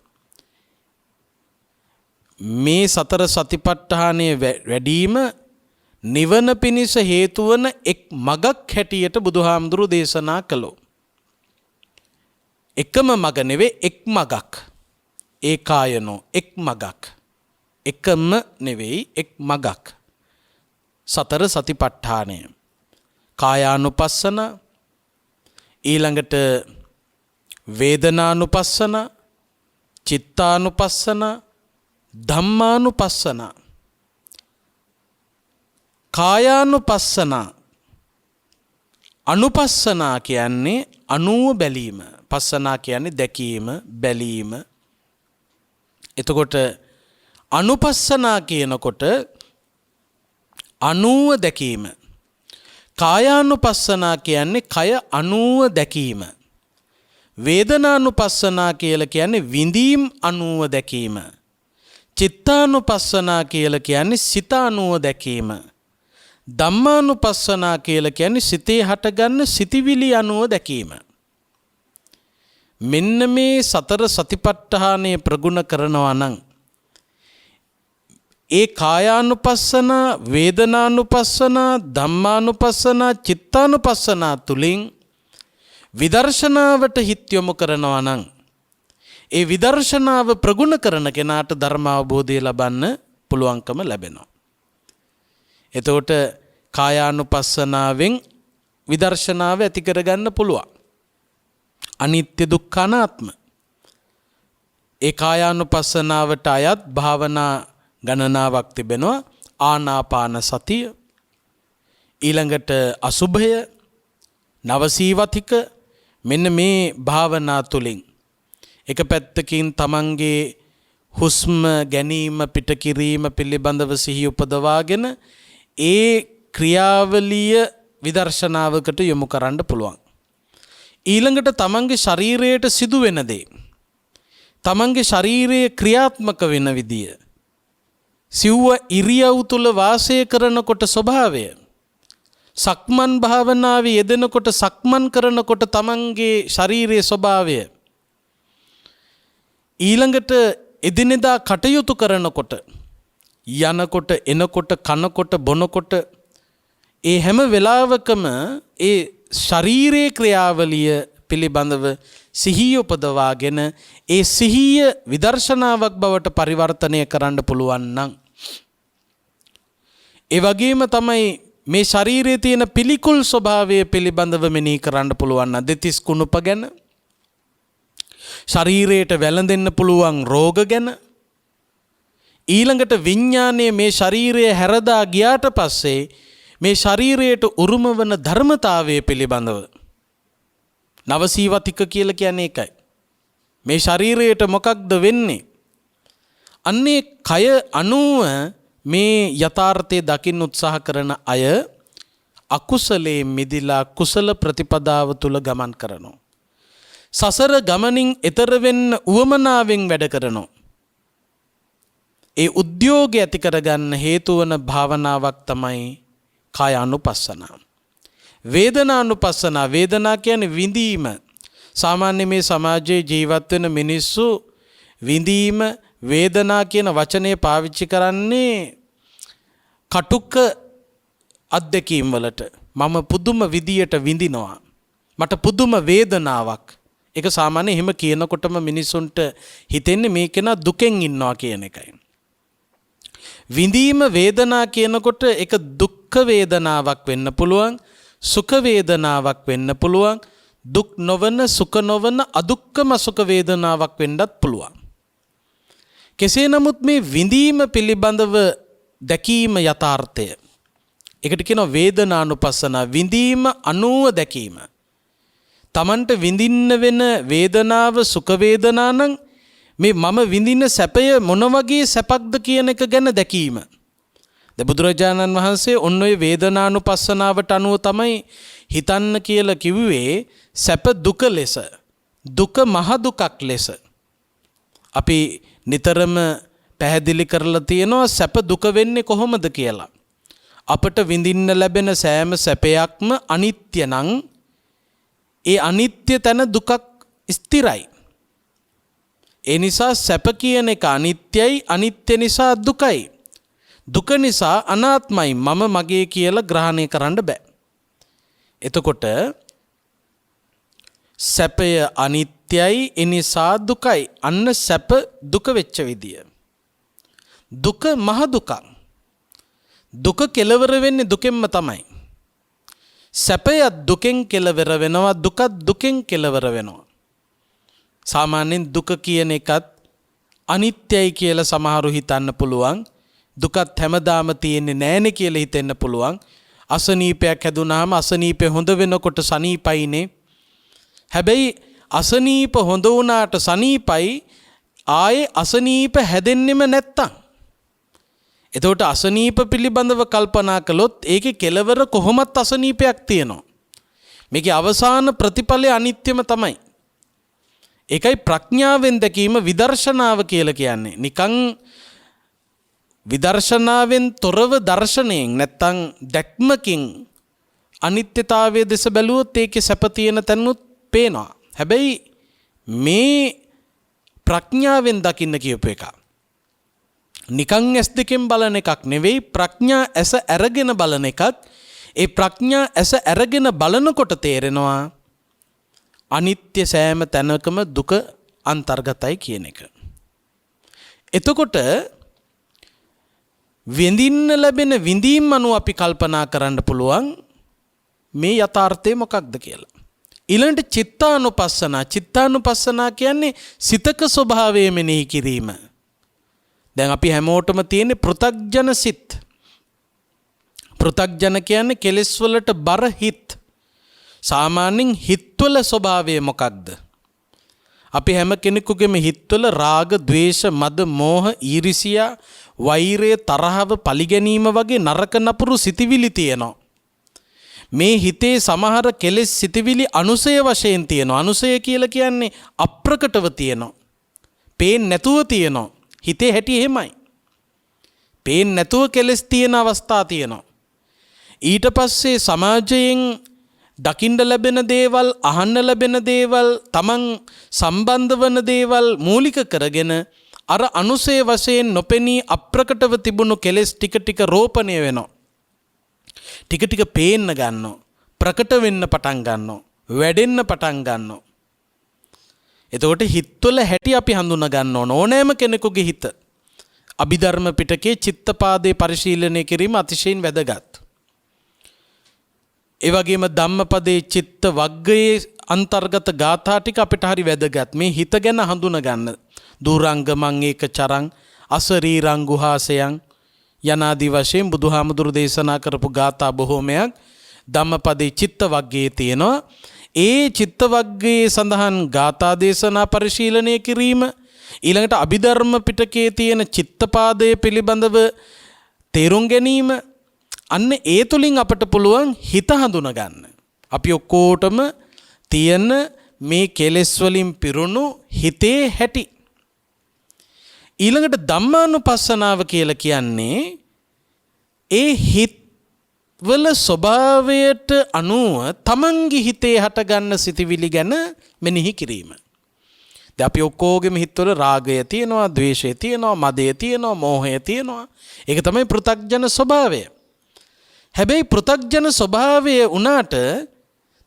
මේ සතර සතිපට්ඨානය වැඩිම නිවන පිණිස හේතු වන එක් මගක් හැටියට බුදුහාමුදුරු දේශනා කළෝ. එකම මග නෙවෙයි, එක් මගක්. ඒකායනෝ, එක් මගක්. එකම නෙවෙයි, එක් මගක්. සතර සතිපට්ඨානය. කායානුපස්සන, ඊළඟට වේදනානුපස්සන, චිත්තානුපස්සන, ධම්මානුපස්සන. කායානුපස්සන, අනුපස්සනා කියන්නේ අනුව බැලීම. පස්සනා කියන්නේ දැකීම, බැලීම. එතකොට අනුපස්සනා කියනකොට අනුව දැකීම. කායානුපස්සනා කියන්නේ කය අනුව දැකීම. වේදනානුපස්සනා කියලා කියන්නේ විඳීම් අනුව දැකීම. චිත්තානුපස්සනා කියලා කියන්නේ සිත අනුව දැකීම. ධම්මානුපස්සනා කියලා කියන්නේ සිතේ හටගන්න සිතිවිලි අනුව දැකීම. මෙන්න මේ සතර සතිපට්ඨානය ප්‍රගුණ කරනවා නම් ඒ කායානුපස්සන, වේදනානුපස්සන, ධම්මානුපස්සන, චිත්තානුපස්සන තුලින් විදර්ශනාවට හිත යොමු කරනවා නම් ඒ විදර්ශනාව ප්‍රගුණ කරන කෙනාට ධර්මාවබෝධය ලබන්න පුළුවන්කම ලැබෙනවා. එතකොට කායානුපස්සනාවෙන් විදර්ශනාව ඇති කරගන්න පුළුවන්. අනිත්‍ය, දුක්ඛ, අනාත්ම. ඒ කායානුපස්සනාවට අයත් භාවනා ගණනාවක් තිබෙනවා. ආනාපාන සතිය, ඊළඟට අසුභය, නවසීවතික. මෙන්න මේ භාවනා තුලින් එක පැත්තකින් තමන්ගේ හුස්ම ගැනීම, පිටකිරීම පිළිබඳව සිහිය උපදවාගෙන ඒ ක්‍රියාවලිය විදර්ශනාවකට යොමු කරන්න පුළුවන්. ඊළඟට තමන්ගේ ශරීරයට සිදුවෙන දේ, තමන්ගේ ශරීරයේ ක්‍රියාත්මක වෙන විදිය, සිව්ව ඉරියව් තුල වාසය කරනකොට ස්වභාවය, සක්මන් භාවනාවේ යෙදෙනකොට සක්මන් කරනකොට තමන්ගේ ශරීරයේ ස්වභාවය, ඊළඟට එදිනෙදා කටයුතු කරනකොට, යනකොට එනකොට කනකොට බොනකොට ඒ හැම වෙලාවකම ඒ ශරීරයේ ක්‍රියාවලිය පිළිබඳව සිහිය උපදවාගෙන ඒ සිහිය විදර්ශනාවක් බවට පරිවර්තනය කරන්න පුළුවන් නම්, ඒ වගේම තමයි මේ ශරීරයේ තියෙන පිළිකුල් ස්වභාවය පිළිබඳව මෙනෙහි කරන්න පුළුවන් නම්, දෙතිස් කුණුප ගැන, ශරීරයට වැළඳෙන්න පුළුවන් රෝග ගැන, ඊළඟට විඥානයේ මේ ශරීරය හැරදා ගියාට පස්සේ මේ ශරීරයට උරුම වන ධර්මතාවය පිළිබඳව, නවසීවතික කියලා කියන්නේ ඒකයි. මේ ශරීරයට මොකක්ද වෙන්නේ? අන්නේ කය අනුව මේ යථාර්ථය දකින්න උත්සාහ කරන අය අකුසලයේ මිදිලා කුසල ප්‍රතිපදාව තුල ගමන් කරනවා. සසර ගමනින් එතර වෙන්න උවමනාවෙන් වැඩ කරනවා. ඒ උද්‍යෝගය ඇති කරගන්න හේතු වන භාවනාවක් තමයි කායානුපස්සනාව. වේදනානුපස්සනාව, වේදනා කියන්නේ විඳීම. සාමාන්‍ය මේ සමාජයේ ජීවත් වෙන මිනිස්සු විඳීම, වේදනා කියන වචනේ පාවිච්චි කරන්නේ කටුක අත්දැකීම් වලට. මම පුදුම විදියට විඳිනවා, මට පුදුම වේදනාවක්. ඒක සාමාන්‍ය එහෙම කියනකොටම මිනිසුන්ට හිතෙන්නේ මේ කෙනා දුකෙන් ඉන්නවා කියන එකයි. විඳීම වේදනා කියනකොට ඒක දුක්ඛ වේදනාවක් වෙන්න පුළුවන්, සුඛ වේදනාවක් වෙන්න පුළුවන්, දුක් නොවන සුඛ නොවන අදුක්ඛම සුඛ වේදනාවක් වෙන්නත් පුළුවන්. කෙසේ නමුත් මේ විඳීම පිළිබඳව දැකීම යථාර්ථය, ඒකට කියනවා වේදනානුපස්සනාව. විඳීම අනුව දැකීම. තමන්ට විඳින්න වෙන වේදනාව සුඛ වේදනා නම් මේ මම විඳින සැපය මොන වගේ සැපක්ද කියන එක ගැන දැකීම. බුදුරජාණන් වහන්සේ ඔන්න ඔය වේදනානුපස්සනාවට අනුව තමයි හිතන්න කියලා කිව්වේ සැප දුක ලෙස, දුක මහ දුකක් ලෙස. අපි නිතරම පැහැදිලි කරලා තියෙනවා සැප දුක වෙන්නේ කොහොමද කියලා. අපට විඳින්න ලැබෙන සෑම සැපයක්ම අනිත්‍ය නම් ඒ අනිත්‍ය තැන දුකක් ස්ථිරයි. ඒ නිසා සැප කියන එක අනිත්‍යයි, අනිත්‍ය නිසා දුකයි, දුක නිසා අනාත්මයි, මම මගේ කියලා ග්‍රහණය කරන්න බෑ. එතකොට සැපය අනිත්‍යයි, ඒ නිසා දුකයි. අන්න සැප දුක වෙච්ච විදිය. දුක මහ දුකක්. දුක කෙලවර වෙන්නේ දුකෙන්ම තමයි. සැපයත් දුකෙන් කෙලවර වෙනවා, දුකත් දුකෙන් කෙලවර වෙනවා. සාමාන්‍යයෙන් දුක කියන එකත් අනිත්‍යයි කියලා සමහරු හිතන්න පුළුවන්. දුකත් හැමදාම තියෙන්නේ නෑනේ කියලා හිතෙන්න පුළුවන්. අසනීපයක් හැදුනාම අසනීපේ හොඳ වෙනකොට සනීපයිනේ. හැබැයි අසනීප හොඳ වුණාට සනීපයි, ආයේ අසනීප හැදෙන්නෙම නැත්තම්. එතකොට අසනීප පිළිබඳව කල්පනා කළොත් ඒකේ කෙලවර කොහොමත් අසනීපයක් තියෙනවා. මේකේ අවසාන ප්‍රතිඵලය අනිත්‍යම තමයි. ඒකයි ප්‍රඥාවෙන් දැකීම විදර්ශනාව කියලා කියන්නේ. නිකන් විදර්ශනාවෙන් තොරව දර්ශනයෙන් නැත්තම් දැක්මකින් අනිත්‍යතාවයේ දෙස බැලුවොත් ඒකේ සැප තියෙන තැනුත් පේනවා. හැබැයි මේ ප්‍රඥාවෙන් දකින්න කියපු එක නිකන් ඇස් දෙකෙන් බලන එකක් නෙවෙයි, ප්‍රඥා ඇස අරගෙන බලන එකක්. ඒ ප්‍රඥා ඇස අරගෙන බලනකොට තේරෙනවා අනිත්‍ය සෑම තැනකම දුක අන්තර්ගතයි කියන එක. එතකොට විඳින්න ලැබෙන විඳීම් අනුව අපි කල්පනා කරන්න පුළුවන් මේ යථාර්ථය මොකක්ද කියලා. ඊළඟට චිත්තානුපස්සනා. චිත්තානුපස්සනා කියන්නේ සිතක ස්වභාවය මෙනෙහි කිරීම. දැන් අපි හැමෝටම තියෙන්නේ පෘථග්ජන සිත්. පෘථග්ජන කියන්නේ කෙලෙස් වලට බර හිත්. සාමාන්‍යයෙන් හිත්වල ස්වභාවය මොකක්ද? අපි හැම කෙනෙකුගේම හිත්වල රාග, ద్వේෂ, මද, මෝහ, ඊර්ෂියා, වෛරය, තරහව, පලිගැනීම වගේ නරක නපුරු සිතිවිලි තියෙනවා. මේ හිතේ සමහර කෙලෙස් සිතිවිලි අනුසය වශයෙන් තියෙනවා. අනුසය කියලා කියන්නේ අප්‍රකටව තියෙනවා, පේන්නේ නැතුව තියෙනවා. හිතේ හැටි එහෙමයි. පේන්නේ නැතුව කෙලස් තියෙන අවස්ථා තියෙනවා. ඊට පස්සේ සමාජයෙන් දකින්න ලැබෙන දේවල්, අහන්න ලැබෙන දේවල්, තමන් සම්බන්ධ වන දේවල් මූලික කරගෙන අර අනුසේ වශයෙන් නොපෙනී අප්‍රකටව තිබුණු කෙලස් ටික ටික රෝපණය වෙනවා. ටික ටික පේන්න ගන්නවා. ප්‍රකට වෙන්න පටන් ගන්නවා. වැඩෙන්න පටන් ගන්නවා. එතකොට හිතවල හැටි අපි හඳුනා ගන්න ඕන. ඕනෑම කෙනෙකුගේ හිත අභිධර්ම පිටකයේ චිත්තපාදේ පරිශීලනය කිරීම අතිශයින් වැදගත්. ඒ වගේම ධම්මපදයේ චිත්ත වග්ගයේ අන්තර්ගත ගාථා ටික අපිට හරි වැදගත්. මේ හිත ගැන හඳුනා ගන්න. දුරංගමං ඒක චරං අසරීරං ගුහාසයන් යනාදී වශයෙන් බුදුහාමුදුරු දේශනා කරපු ගාථා බොහෝමයක් ධම්මපදයේ චිත්ත වග්ගයේ තියෙනවා. ඒ චිත්ත වග්ගයේ සඳහන් ගාථා දේශනා පරිශීලනය කිරීම, ඊළඟට අභිධර්ම පිටකයේ තියෙන චිත්තපාදයේ පිළිබඳව තේරුම් ගැනීම, අන්න ඒ තුලින් අපට පුළුවන් හිත හඳුනා ගන්න. අපි ඔක්කොටම තියෙන මේ කෙලෙස් වලින් පිරුණු හිතේ හැටි. ඊළඟට ධම්මානුපස්සනාව කියලා කියන්නේ ඒ හිත වල ස්වභාවයට අනුව තමන්ගේ හිතේ හටගන්න සිතිවිලි ගැන මෙනෙහි කිරීම. දැන් අපි ඔක්කොගෙම හිතවල රාගය තියෙනවා, ද්වේෂය තියෙනවා, මදය තියෙනවා, මෝහය තියෙනවා. ඒක තමයි පෘථග්ජන ස්වභාවය. හැබැයි පෘථග්ජන ස්වභාවය උනාට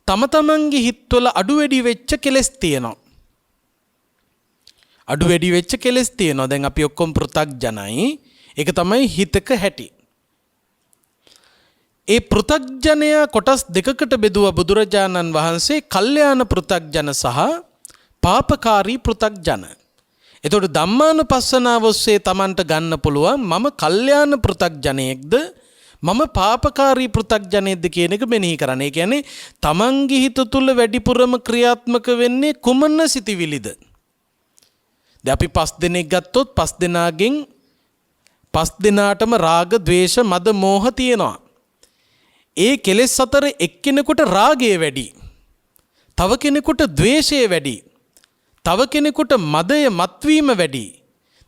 තම තමන්ගේ හිතවල අඩු වැඩි වෙච්ච කෙලෙස් තියෙනවා. අඩු වැඩි වෙච්ච කෙලෙස් තියෙනවා. දැන් අපි ඔක්කොම පෘථග්ජනයි. ඒක තමයි හිතක හැටි. ඒ පෘථග්ජනයා කොටස් දෙකකට බෙදුවා බුදුරජාණන් වහන්සේ, කල්යාණ පෘථග්ජන සහ පාපකාරී පෘථග්ජන. එතකොට ධම්මානුපස්සනාව ඔස්සේ Tamanට ගන්න පුළුවන් මම කල්යාණ පෘථග්ජනයෙක්ද මම පාපකාරී පෘථග්ජනයෙක්ද කියන එක මෙනෙහි කරන්න. ඒ කියන්නේ තමන්ගේ හිත තුළ වැඩිපුරම ක්‍රියාත්මක වෙන්නේ කුමන සිතිවිලිද? දැන් අපි 5 දෙනෙක් ගත්තොත් 5 දෙනාගෙන් 5 දෙනාටම රාග, ద్వේෂ, මද, මෝහ තියෙනවා. ඒ කෙලෙස් අතර එක්කෙනෙකුට රාගය වැඩි, තව කෙනෙකුට ద్వේෂය වැඩි, තව කෙනෙකුට මදය මත්වීම වැඩි,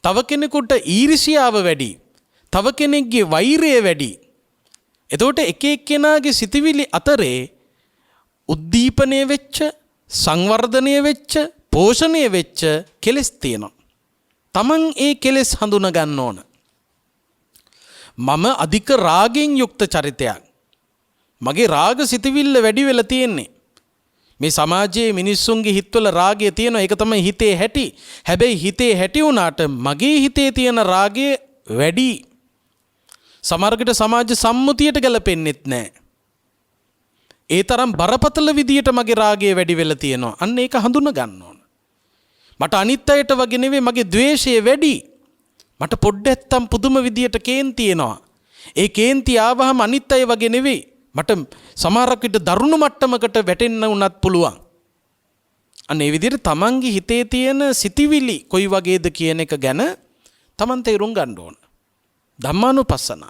තව කෙනෙකුට ඊර්ෂ්‍යාව වැඩි, තව කෙනෙක්ගේ වෛරය වැඩි. එතකොට එක එක්කෙනාගේ සිතිවිලි අතරේ උද්දීපනය වෙච්ච, සංවර්ධනය වෙච්ච, පෝෂණය වෙච්ච කෙලෙස් තියෙනවා. Taman ඒ කෙලෙස් හඳුනා ගන්න ඕන. මම අධික රාගයෙන් යුක්ත චරිතයක්. මගේ රාග සිතිවිල්ල වැඩි වෙලා තියෙන්නේ. මේ සමාජයේ මිනිස්සුන්ගේ හිතවල රාගය තියෙනවා. ඒක තමයි හිතේ හැටි. හැබැයි හිතේ හැටි වුණාට මගේ හිතේ තියෙන රාගය වැඩි. සමහරකට සමාජ සම්මුතියට ගැලපෙන්නෙත් නැහැ. ඒ තරම් බරපතල විදියට මගේ රාගය වැඩි වෙලා තියෙනවා. අන්න ඒක හඳුනා ගන්න ඕන. මට අනිත් අයට වගේ නෙවෙයි මගේ ද්වේෂය වැඩි. මට පොඩ්ඩක් පුදුම විදියට කේන්ති එනවා. ඒ කේන්ති ආවහම අනිත් අය වගේ නෙවෙයි. මට සමහරක් විට දරුණු මට්ටමකට වැටෙන්න උනත් පුළුවන්. අන්න ඒ විදිහට තමන්ගේ හිතේ තියෙන සිතිවිලි කොයි වගේද කියන එක ගැන තමන් තේරුම් ගන්න ඕන. ධම්මානුපස්සන.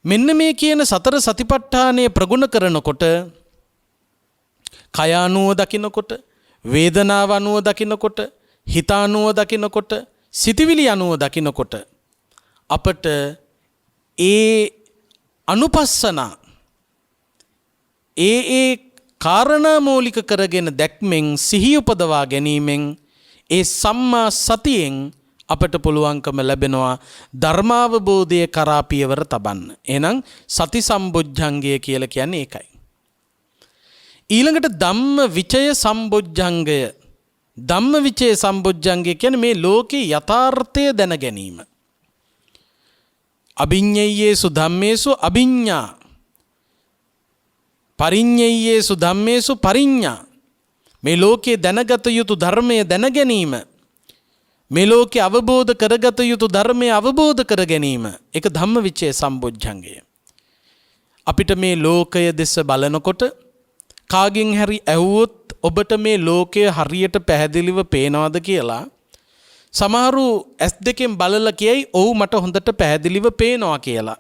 මෙන්න මේ කියන සතර සතිපට්ඨානය ප්‍රගුණ කරනකොට, කය අනුව දකිනකොට, වේදනාව අනුව දකිනකොට, හිත අනුව දකිනකොට, සිතිවිලි අනුව දකිනකොට අපට ඒ අනුපස්සන ඒ කාරණා මූලික කරගෙන දැක්මෙන්, සිහිය උපදවා ගැනීමෙන්, ඒ සම්මා සතියෙන් අපට පුළුවන්කම ලැබෙනවා ධර්මාවබෝධය කරා පියවර තබන්න. එහෙනම් සති සම්බොජ්ජංගය කියලා කියන්නේ ඒකයි. ඊළඟට ධම්ම විචය සම්බොජ්ජංගය. ධම්ම විචය සම්බොජ්ජංගය කියන්නේ මේ ලෝකේ යථාර්ථය දැන ගැනීම. අභිඤ්ඤයේසු ධම්මේසු අභිඤ්ඤා, පරිඤ්ඤයේසු ධම්මේසු පරිඤ්ඤා. මේ ලෝකේ දැනගත යුතු ධර්මය දැන ගැනීම, මේ ලෝකේ අවබෝධ කරගත යුතු ධර්මය අවබෝධ කර ගැනීම, ඒක ධම්මවිචය සම්බොජ්ජංගය. අපිට මේ ලෝකය දෙස බලනකොට කාගෙන් හරි ඇහුවොත් ඔබට මේ ලෝකය හරියට පැහැදිලිව පේනවද කියලා, සමහරු ඇස් දෙකෙන් බලලා කියයි ඔව් මට හොඳට පැහැදිලිව පේනවා කියලා.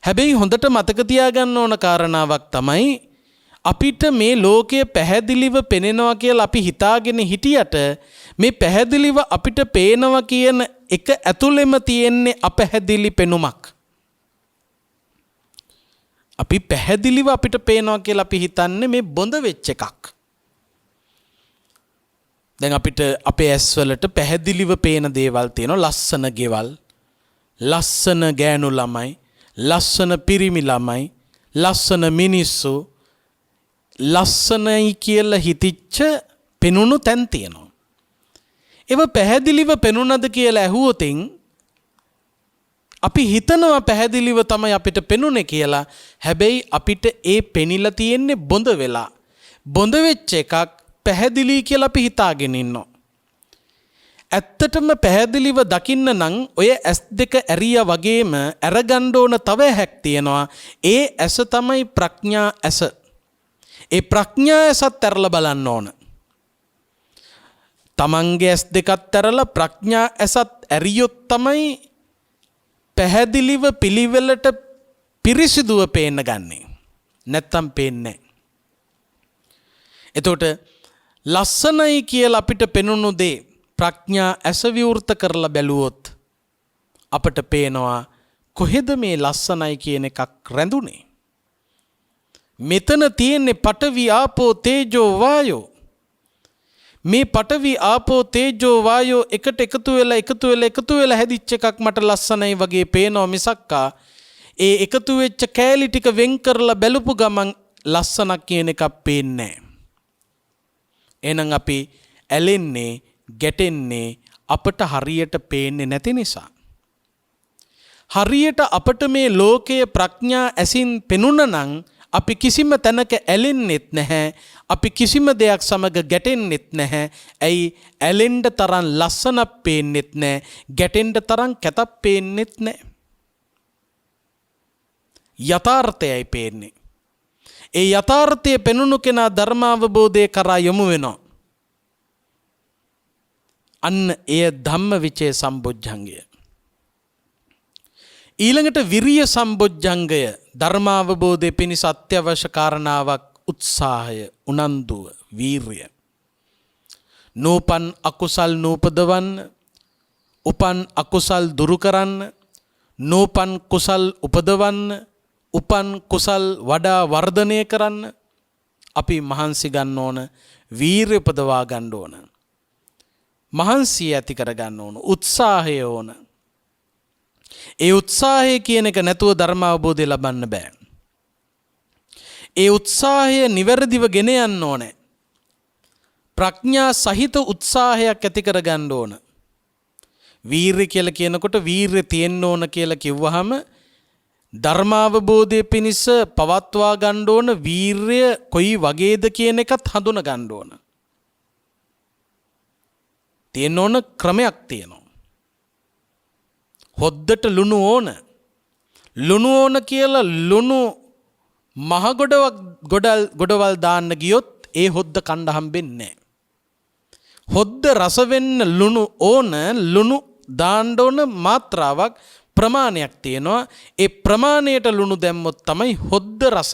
හැබැයි හොඳට මතක තියාගන්න ඕන කාරණාවක් තමයි අපිට මේ ලෝකය පැහැදිලිව පෙනෙනවා කියලා අපි හිතාගෙන හිටියට මේ පැහැදිලිව අපිට පේනවා කියන එක ඇතුළෙම තියෙන්නේ අපැහැදිලි පෙනුමක්. අපි පැහැදිලිව අපිට පේනවා කියලා අපි හිතන්නේ මේ බොඳ වෙච්ච එකක්. දැන් අපිට අපේ ඇස්වලට පැහැදිලිව පේන දේවල් තියෙනවා. ලස්සන ගෙවල්, ලස්සන ගෑනු ළමයි, ලස්සන පිරිමි ළමයි, ලස්සන මිනිස්සු, ලස්සනයි කියලා හිතිච්ච පෙනුණු තැන් තියෙනවා. ඒව පැහැදිලිව පෙනුනද කියලා ඇහුවොතින් අපි හිතනවා පැහැදිලිව තමයි අපිට පෙනුනේ කියලා. හැබැයි අපිට ඒ පෙනිලා තියෙන්නේ බොඳ වෙලා. බොඳ වෙච්ච එකක් පැහැදිලි කියලා අපි හිතාගෙන ඉන්නවා. ඇත්තටම පැහැදිලිව දකින්න නම් ඔය S2 ඇරියා වගේම අරගන්න ඕන තව හැක් තියෙනවා. ඒ ඇස තමයි ප්‍රඥා ඇස. ඒ ප්‍රඥා ඇසත් ඇරලා බලන්න ඕන. තමන්ගේ S2 ඇරලා ප්‍රඥා ඇසත් ඇරියොත් තමයි පැහැදිලිව පිළිවෙලට පිරිසිදුව පේන්න ගන්නෙ. නැත්තම් පේන්නේ නැහැ. එතකොට ලස්සනයි කියලා අපිට පෙනුණු දේ ප්‍රඥා ඇස විවෘත කරලා බැලුවොත් අපට පේනවා කොහෙද මේ ලස්සනයි කියන එකක් රැඳුනේ. මෙතන තියෙන්නේ පඨවි ආපෝ තේජෝ වායෝ. මේ පඨවි ආපෝ තේජෝ වායෝ එකට එකතු වෙලා හැදිච්ච එකක් මට ලස්සනයි වගේ පේනවා මිසක්කා ඒ එකතු වෙච්ච කෑලි ටික වෙන් කරලා බැලුපු ගමන් ලස්සනක් කියන එකක් පේන්නේ නැහැ. එහෙනම් අපි ඇලෙන්නේ ගැටෙන්නේ අපට හරියට පේන්නේ නැති නිසා. හරියට අපට මේ ලෝකයේ ප්‍රඥා ඇසින් පෙනුනනම් අපි කිසිම තැනක ඇලෙන්නෙත් නැහැ. අපි කිසිම දෙයක් සමග ගැටෙන්නෙත් නැහැ. ඇයි? ඇලෙන්න තරම් ලස්සනක් පේන්නෙත් නැහැ. ගැටෙන්න තරම් කැතක් පේන්නෙත් නැහැ. යථාර්ථයයි පේන්නේ. ඒ යථාර්ථය පෙනුණු කෙනා ධර්මාවබෝධය කරා යොමු වෙනවා. අන්න එය ධම්මවිචේ සම්බොජ්ජංගය. ඊළඟට විරිය සම්බොජ්ජංගය ධර්මාවබෝධය පිණිස අත්‍යවශ්‍ය කාරණාවක්. උත්සාහය, උනන්දුව, වීරිය. නූපන් අකුසල් නූපදවන්න, උපන් අකුසල් දුරු කරන්න, නූපන් කුසල් උපදවන්න, උපන් කුසල් වඩා වර්ධනය කරන්න අපි මහන්සි ගන්න ඕන. වීරිය උපදවා ගන්න ඕන. මහන්සිය ඇති කර ගන්න ඕන. උත්සාහය ඕන. ඒ උත්සාහය කියන එක නැතුව ධර්ම අවබෝධය ලබන්න බෑ. ඒ උත්සාහය නිවැරදිව ගෙන යන්න ඕනේ. ප්‍රඥා සහිත උත්සාහයක් ඇති කර ගන්න ඕන. වීරිය කියලා කියනකොට වීරිය තියෙන්න ඕන කියලා කිව්වහම ධර්මාවබෝධය පිණිස පවත්වා ගන්න ඕන වීරිය කොයි වගේද කියන එකත් හඳුනා ගන්න ඕන. තියෙන්න ඕන ක්‍රමයක් තියෙනවා. හොද්දට ලුණු ඕන. ලුණු ඕන කියලා ලුණු මහ ගොඩවල් දාන්න ගියොත් ඒ හොද්ද කණ්ඩ හම්බෙන්නේ නැහැ. හොද්ද රස වෙන්න ලුණු ඕන. ලුණු දාන්න ඕන මාත්‍රාවක් ප්‍රමාණයක් තියෙනවා. ඒ ප්‍රමාණයට ලුණු දැම්මොත් තමයි හොද්ද රස.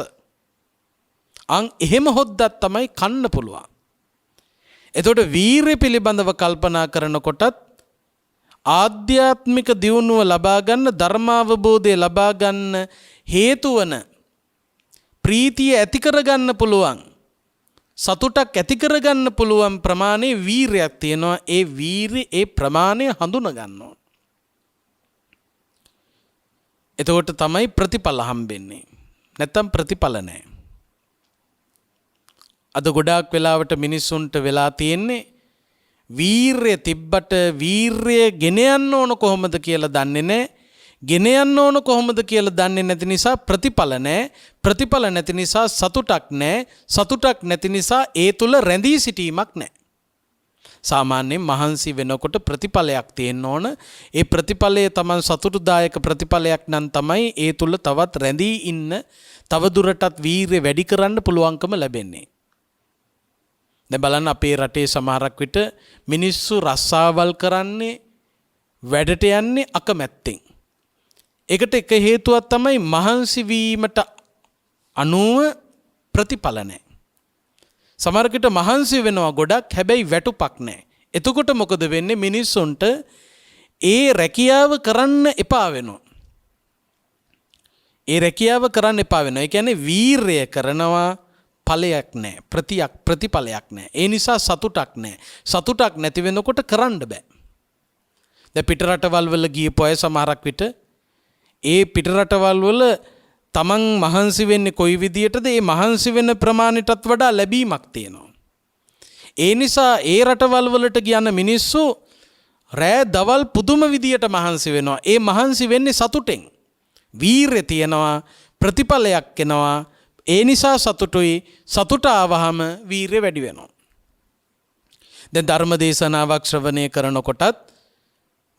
එහෙම හොද්දක් තමයි කන්න පුළුවන්. එතකොට වීරිය පිළිබඳව කල්පනා කරනකොටත් ආධ්‍යාත්මික දියුණුව ලබා ගන්න, ධර්මාවබෝධය ලබා ගන්න හේතු වන ප්‍රීතිය ඇති කරගන්න පුළුවන්, සතුටක් ඇති කරගන්න පුළුවන් ප්‍රමාණයේ වීරියක් තියෙනවා. ඒ වීරිය ඒ ප්‍රමාණය හඳුනා ගන්න ඕන. එතකොට තමයි ප්‍රතිඵල හම්බෙන්නේ. නැත්තම් ප්‍රතිඵල නැහැ. අද ගොඩාක් වෙලාවට මිනිස්සුන්ට වෙලා තියෙන්නේ වීරිය තිබ්බට වීරිය ගෙන යන්න ඕන කොහොමද කියලා දන්නේ නැහැ. ගෙන යන්න ඕන කොහොමද කියලා දන්නේ නැති නිසා ප්‍රතිඵල නැහැ. ප්‍රතිඵල නැති නිසා සතුටක් නැහැ. සතුටක් නැති නිසා ඒ තුල රැඳී සිටීමක් නැහැ. සාමාන්‍යයෙන් මහන්සි වෙනකොට ප්‍රතිඵලයක් තියෙන්න ඕන. ඒ ප්‍රතිඵලය තමයි සතුටුදායක ප්‍රතිඵලයක් නම් තමයි ඒ තුල තවත් රැඳී ඉන්න, තව දුරටත් වීරිය වැඩි කරන්න පුළුවන්කම ලැබෙන්නේ. දැන් බලන්න අපේ රටේ සමහරක් විට මිනිස්සු රස්සාවල් කරන්නේ වැඩට යන්නේ අකමැත්තෙන්. ඒකට එක හේතුවක් තමයි මහන්සි වීමට අනුව ප්‍රතිඵල නැහැ. සමහරකට මහන්සි වෙනවා ගොඩක් හැබැයි වැටුපක් නැහැ. එතකොට මොකද වෙන්නේ? මිනිස්සුන්ට ඒ රැකියාව කරන්න එපා වෙනවා. ඒ රැකියාව කරන්න එපා වෙනවා. ඒ කියන්නේ වීරය කරනවා ඵලයක් නැහැ. ප්‍රතිඵලයක් නැහැ. ඒ නිසා සතුටක් නැහැ. සතුටක් නැති වෙනකොට කරන්න බෑ. දැන් පිට රටවල් වල ගියපු අය සමහරක් විට ඒ පිට රටවල් වල තමන් මහන්සි වෙන්නේ කොයි විදියටද? ඒ මහන්සි වෙන ප්‍රමාණයටත් වඩා ලැබීමක් තියෙනවා. ඒ නිසා ඒ රටවල් වලට යන මිනිස්සු රෑ දවල් පුදුම විදියට මහන්සි වෙනවා. ඒ මහන්සි වෙන්නේ සතුටෙන්. වීරය තියෙනවා, ප්‍රතිඵලයක් එනවා. ඒ නිසා සතුටුයි. සතුට ආවහම වීරය වැඩි වෙනවා. දැන් ධර්ම දේශනාවක් ශ්‍රවණය කරනකොටත්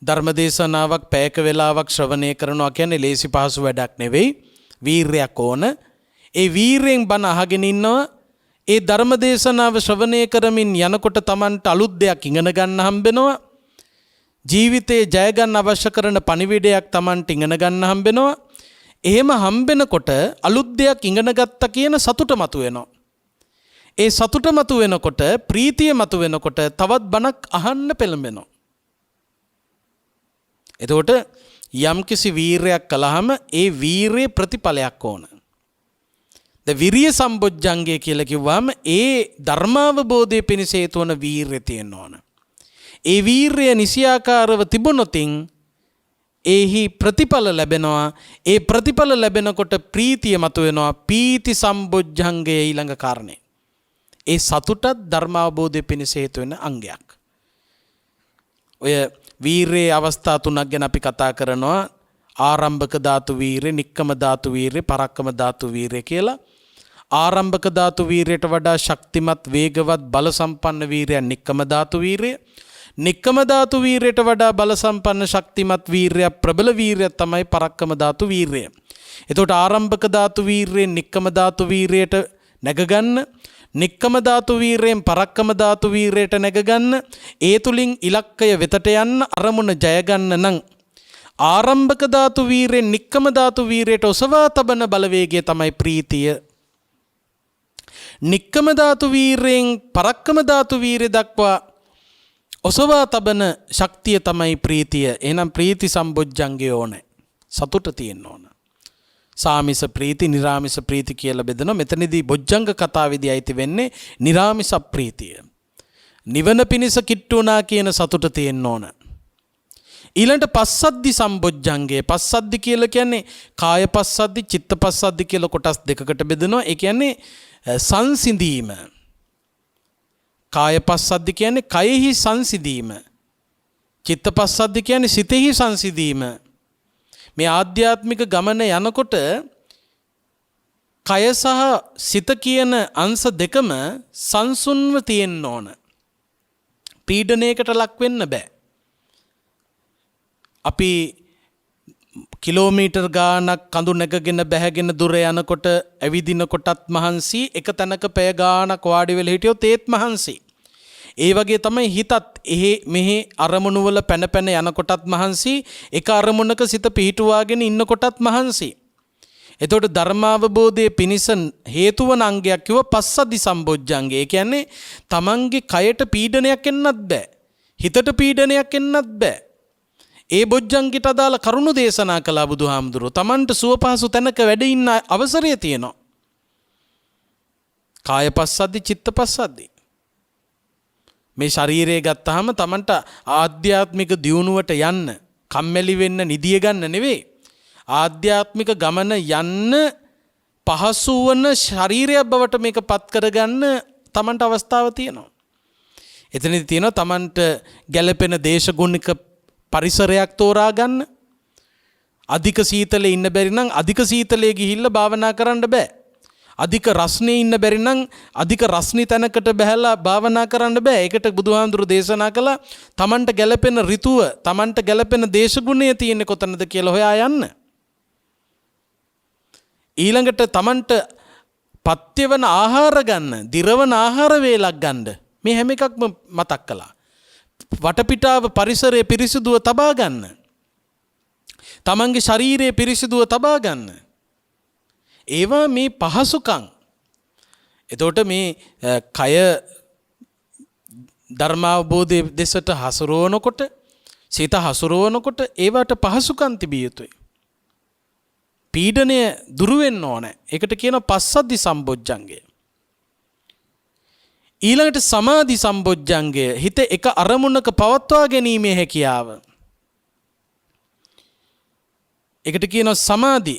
ධර්මදේශනාවක් පැයක වෙලාවක් ශ්‍රවණය කරනවා කියන්නේ ලේසි පහසු වැඩක් නෙවෙයි. වීරයක් ඕන. ඒ වීරයෙන් බණ අහගෙන ඉන්නවා. ඒ ධර්මදේශනාව ශ්‍රවණය කරමින් යනකොට Tamanට අලුත් දෙයක් ඉගෙන ගන්න හම්බෙනවා. ජීවිතේ ජය ගන්න අවශ්‍ය කරන පණිවිඩයක් Tamanට ඉගෙන ගන්න හම්බෙනවා. එහෙම හම්බෙනකොට අලුත් දෙයක් ඉගෙන ගත්තා කියන සතුට මතුවෙනවා. ඒ සතුට මතුවෙනකොට ප්‍රීතිය මතුවෙනකොට තවත් බණක් අහන්න පෙළඹෙනවා. එතකොට යම්කිසි වීරයක් කළාම ඒ වීරයේ ප්‍රතිඵලයක් ඕන. ද විරිය සම්බොජ්ජංගය කියලා කිව්වම ඒ ධර්මාවබෝධයේ පිණිස හේතු වන වීරය තියෙන්න ඕන. ඒ වීරය නිසියාකාරව තිබුණොතින් එහි ප්‍රතිඵල ලැබෙනවා. ඒ ප්‍රතිඵල ලැබෙනකොට ප්‍රීතිය මතුවෙනවා. පීති සම්බොජ්ජංගය ඊළඟ කාරණේ. ඒ සතුටත් ධර්මාවබෝධයේ පිණිස හේතු වෙන අංගයක්. ඔය වීරයේ අවස්ථා තුනක් ගැන අපි කතා කරනවා. ආරම්භක ධාතු වීරය, නික්කම ධාතු වීරය, පරක්කම ධාතු වීරය කියලා. ආරම්භක ධාතු වීරයට වඩා ශක්තිමත්, වේගවත්, බල සම්පන්න වීරය නික්කම ධාතු වීරය. නික්කම ධාතු වීරයට වඩා බල සම්පන්න, ශක්තිමත් වීරය, ප්‍රබල වීරය තමයි පරක්කම ධාතු වීරය. එතකොට ආරම්භක ධාතු වීරයෙන් නික්කම ධාතු වීරයට නැගගන්න, නික්කම ධාතු වීරයෙන් පරක්කම ධාතු වීරයට නැගගන්න, ඒ තුලින් ඉලක්කය වෙතට යන්න, අරමුණ ජය ගන්න නම් ආරම්භක ධාතු වීරයෙන් නික්කම ධාතු වීරයට ඔසවා තබන බලවේගය තමයි ප්‍රීතිය. නික්කම ධාතු වීරයෙන් පරක්කම ධාතු වීරය දක්වා ඔසවා තබන ශක්තිය තමයි ප්‍රීතිය. එහෙනම් ප්‍රීති සම්බොජ්ජංගය ඕනේ. සතුට තියෙන්න ඕන. සාමිස ප්‍රීති, නිරාමිස ප්‍රීති කියලා බෙදනවා. මෙතනදී බොජ්ජංග කතාවේදී අයිති වෙන්නේ නිරාමිස ප්‍රීතිය. නිවන පිණිස කිට්ටුණා කියන සතුට තියෙන්න ඕන. ඊළඟට පස්සද්ධි සම්බොජ්ජංගය. පස්සද්ධි කියලා කියන්නේ කාය පස්සද්ධි, චිත්ත පස්සද්ධි කියලා කොටස් දෙකකට බෙදනවා. ඒ කියන්නේ සංසිඳීම. කාය පස්සද්ධි කියන්නේ කයෙහි සංසිඳීම. චිත්ත පස්සද්ධි කියන්නේ සිතෙහි සංසිඳීම. මේ ආධ්‍යාත්මික ගමන යනකොට කය සහ සිත කියන අංශ දෙකම සංසුන්ව තියෙන්න ඕන. පීඩනයකට ලක් වෙන්න බෑ. අපි කිලෝමීටර් ගානක් කඳු නැගගෙන බැහැගෙන දුර යනකොට ඇවිදිනකොටත් මහන්සි, එක තැනක පැය ගානක් වාඩි වෙලා හිටියොත් ඒත් මහන්සි. ඒ වගේ තමයි හිතත් එහෙ මෙහෙ අරමුණු වල පැන පැන යනකොටත් මහන්සි, එක අරමුණක සිත පිහිටුවාගෙන ඉන්නකොටත් මහන්සි. එතකොට ධර්මාවබෝධයේ පිණිස හේතු වන අංගයක් කිව්ව පස්සද්ධි සම්බොජ්ජංගය. ඒ කියන්නේ තමන්ගේ කයට පීඩනයක් එන්නත් බෑ, හිතට පීඩනයක් එන්නත් බෑ. ඒ බොජ්ජංගිට අදාළ කරුණු දේශනා කළා බුදුහාමුදුරුවෝ. තමන්ට සුවපහසු තැනක වැඩ ඉන්න අවසරය තියෙනවා. කාය පස්සද්ධි, චිත්ත පස්සද්ධි. මේ ශරීරය ගත්තාම තමන්ට ආධ්‍යාත්මික දියුණුවට යන්න, කම්මැලි වෙන්න, නිදිය ගන්න නෙවෙයි. ආධ්‍යාත්මික ගමන යන්න පහසු වන ශරීරයක් බවට මේක පත් කරගන්න තමන්ට අවස්ථාව තියෙනවා. එතනදී තියෙනවා තමන්ට ගැළපෙන දේශගුණික පරිසරයක් තෝරා ගන්න. අධික සීතලේ ඉන්න බැරි නම් අධික සීතලේ ගිහිල්ලා භාවනා කරන්න බෑ. අධික රස්නේ ඉන්න බැරි නම් අධික රස්නි තැනකට බැහැලා භාවනා කරන්න බෑ. ඒකට බුදුහාමුදුරු දේශනා කළා තමන්ට ගැළපෙන ඍතුව, තමන්ට ගැළපෙන දේශගුණය තියෙන්නේ කොතනද කියලා හොයා යන්න. ඊළඟට තමන්ට පත්‍ය වන ආහාර ගන්න, දිරවන ආහාර වේලක් ගන්න. මේ හැම එකක්ම මතක් කළා. වටපිටාව පරිසරය පිරිසිදුව තබා ගන්න. තමන්ගේ ශරීරය පිරිසිදුව තබා ගන්න. ඒවා මේ පහසුකම්. එතකොට මේ කය ධර්මාවබෝධය දෙසට හසුරුවනකොට සිත හසුරුවනකොට ඒවට පහසුකම් තිබිය යුතුයි. පීඩනය දුරු වෙන්න ඕනේ. ඒකට කියනවා පස්සද්ධි සම්බොජ්ජංගය. ඊළඟට සමාධි සම්බොජ්ජංගය හිත එක අරමුණක පවත්වා ගැනීමේ හැකියාව. ඒකට කියනවා සමාධි.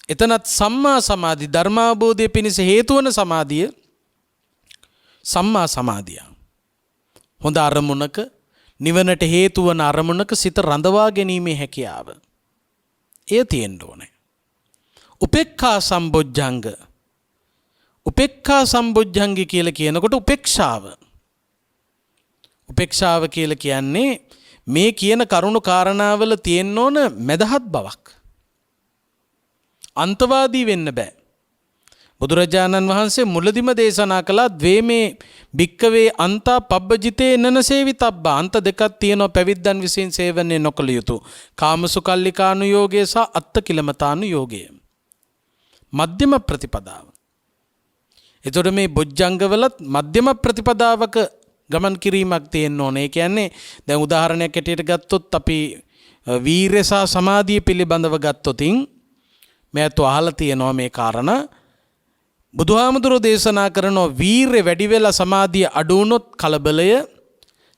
එතනත් සම්මා සමාධි ධර්මාවබෝධය පිණිස හේතු වන සමාධිය සම්මා සමාධිය. හොඳ අරමුණක නිවනට හේතු වන අරමුණක සිත රඳවා ගැනීමේ හැකියාව. එය තියෙන්න ඕනේ. උපේක්ඛා සම්බොජ්ජංග. උපේක්ඛා සම්බොජ්ජංගය කියලා කියනකොට උපේක්ෂාව. උපේක්ෂාව කියලා කියන්නේ මේ කියන කරුණු කාරණාවල තියෙන්න ඕන මදහත් බවක්. අන්තවාදී වෙන්න බෑ. බුදුරජාණන් වහන්සේ මුලදිම දේශනා කළා ද්වේමේ භික්කවේ අන්තා පබ්බජිතේ නනසේවිතබ්බා. අන්ත දෙකක් තියෙනවා පැවිද්දන් විසින් සේවනය නොකළ යුතු. කාමසුකල්ලිකානුයෝගය සහ අත්තකිලමතානුයෝගය. මධ්‍යම ප්‍රතිපදාව. එතකොට මේ බොජ්ජංගවලත් මධ්‍යම ප්‍රතිපදාවක ගමන් කිරීමක් තියෙන්න ඕනේ. ඒ කියන්නේ දැන් උදාහරණයක් ඇටියට ගත්තොත් අපි වීර්ය සහ සමාධිය පිළිබඳව ගත්තොතින් මෑත අහලා තියෙනවා මේ කාරණා. බුදුහාමුදුරෝ දේශනා කරනවා වීර්ය වැඩි වෙලා සමාධිය අඩු වුණොත් කලබලය,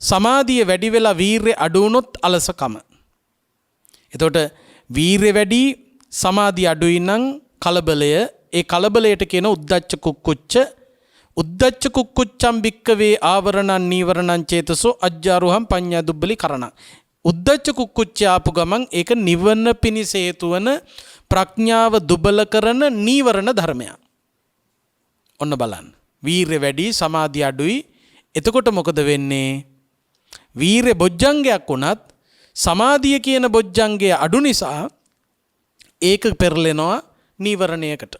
සමාධිය වැඩි වෙලා වීර්ය අඩු වුණොත් අලසකම. එතකොට වීර්ය වැඩි සමාධිය අඩුයි නම් කලබලය, ඒ කලබලයට කියන උද්දච්ච කුක්කුච්ච. උද්දච්ච කුක්කුච්චම් භික්කවේ ආවරණං නීවරණං චේතසෝ අජ්ජාරුහං පඤ්ඤා දුබ්බලි කරණ. උද්දච්ච කුක්කුච්ච ආපු ගමන් ඒක නිවන පිණිස හේතු වන ප්‍රඥාව දුබල කරන නීවරණ ධර්මයක්. ඔන්න බලන්න. වීර්ය වැඩි සමාධිය අඩුයි. එතකොට මොකද වෙන්නේ? වීර්ය බොජ්ජංගයක් වුණත් සමාධිය කියන බොජ්ජංගය අඩු නිසා ඒක පෙරලෙනවා නීවරණයකට.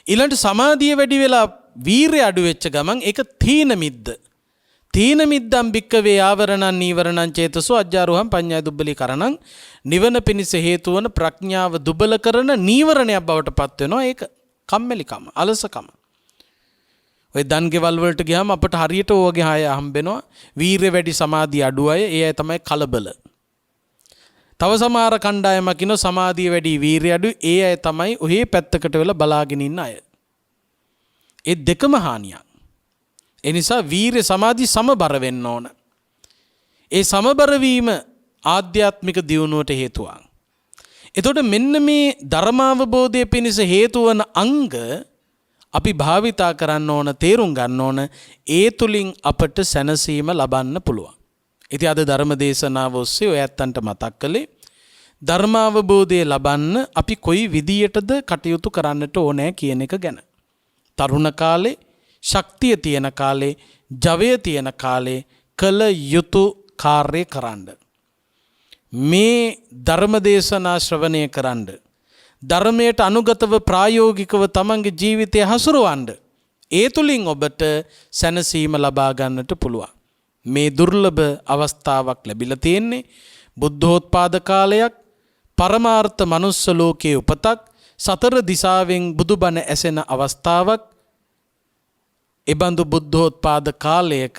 ඊළඟට සමාධිය වැඩි වෙලා වීර්ය අඩු වෙච්ච ගමන් ඒක තීන මිද්ද. තීන මිද්දම් භික්කවේ ආවරණං නීවරණං චේතසෝ අජ්ජාරුහං පඤ්ඤා දුබ්බලි කරණං. නිවන පිණිස හේතු වන ප්‍රඥාව දුබල කරන නීවරණයක් බවට පත් වෙනවා. ඒක කම්මැලිකම, අලසකම. ඔය දන් ගෙවල් වලට ගියාම අපිට හරියට ඕවගේ අය හම්බෙනවා. වීර්ය වැඩි සමාධිය අඩු අය. ඒ අය තමයි කලබල. තව සමහර කණ්ඩායමක් ඉන්නවා සමාධිය වැඩි වීර්ය අඩු. ඒ අය තමයි ඔහේ පැත්තකට වෙලා බලාගෙන ඉන්න අය. ඒ දෙකම හානියක්. ඒ නිසා වීර්ය සමාධි සමබර වෙන්න ඕන. ඒ සමබර වීම ආධ්‍යාත්මික දියුණුවට හේතුවක්. එතකොට මෙන්න මේ ධර්මාවබෝධය පිණිස හේතු වන අංග අපි භාවිතා කරන්න ඕන, තේරුම් ගන්න ඕන. ඒ තුලින් අපට සැනසීම ලබන්න පුළුවන්. ඉතින් අද ධර්ම දේශනාව ඔස්සේ ඔය ඇත්තන්ට මතක් කළේ ධර්මාවබෝධය ලබන්න අපි කොයි විදියටද කටයුතු කරන්නට ඕනේ කියන එක ගැන. තරුණ කාලේ, ශක්තිය තියෙන කාලේ, ජවය තියෙන කාලේ කළ යුතු කාර්ය කරන්න. මේ ධර්ම දේශනා ශ්‍රවණය කරන්න. ධර්මයට අනුගතව ප්‍රායෝගිකව තමන්ගේ ජීවිතය හසුරවන්න. ඒ තුලින් ඔබට සැනසීම ලබා ගන්නට පුළුවන්. මේ දුර්ලභ අවස්ථාවක් ලැබිලා තියෙන්නේ බුද්ධෝත්පාද කාලයක්, පරමාර්ථ මනුස්ස ලෝකයේ උපතක්, සතර දිසාවෙන් බුදුබණ ඇසෙන අවස්ථාවක්. එබඳු බුද්ධෝත්පාද කාලයක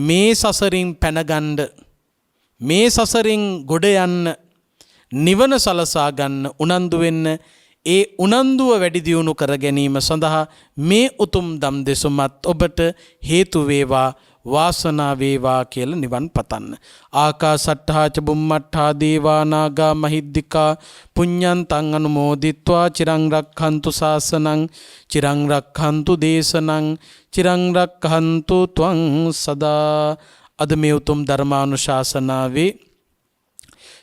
මේ සසරින් පැනගන්න, මේ සසරින් ගොඩ යන්න, නිවන සලසා ගන්න උනන්දු වෙන්න. ඒ උනන්දුව වැඩි දියුණු කර ගැනීම සඳහා මේ උතුම් දම් දෙසුමත් ඔබට හේතු වේවා, වාසනා වේවා කියලා නිවන් පතන්න. ආකාසට්ඨා ච බුම්මට්ඨා දේවා නාග මහිද්దికා පුඤ්ඤන්තං අනුමෝදිත්වා චිරං රක්ඛන්තු ශාසනං චිරං රක්ඛන්තු දේශනං චිරං රක්ඛන්තු ත්වං සදා. අද මේ උතුම් ධර්මානුශාසනාවේ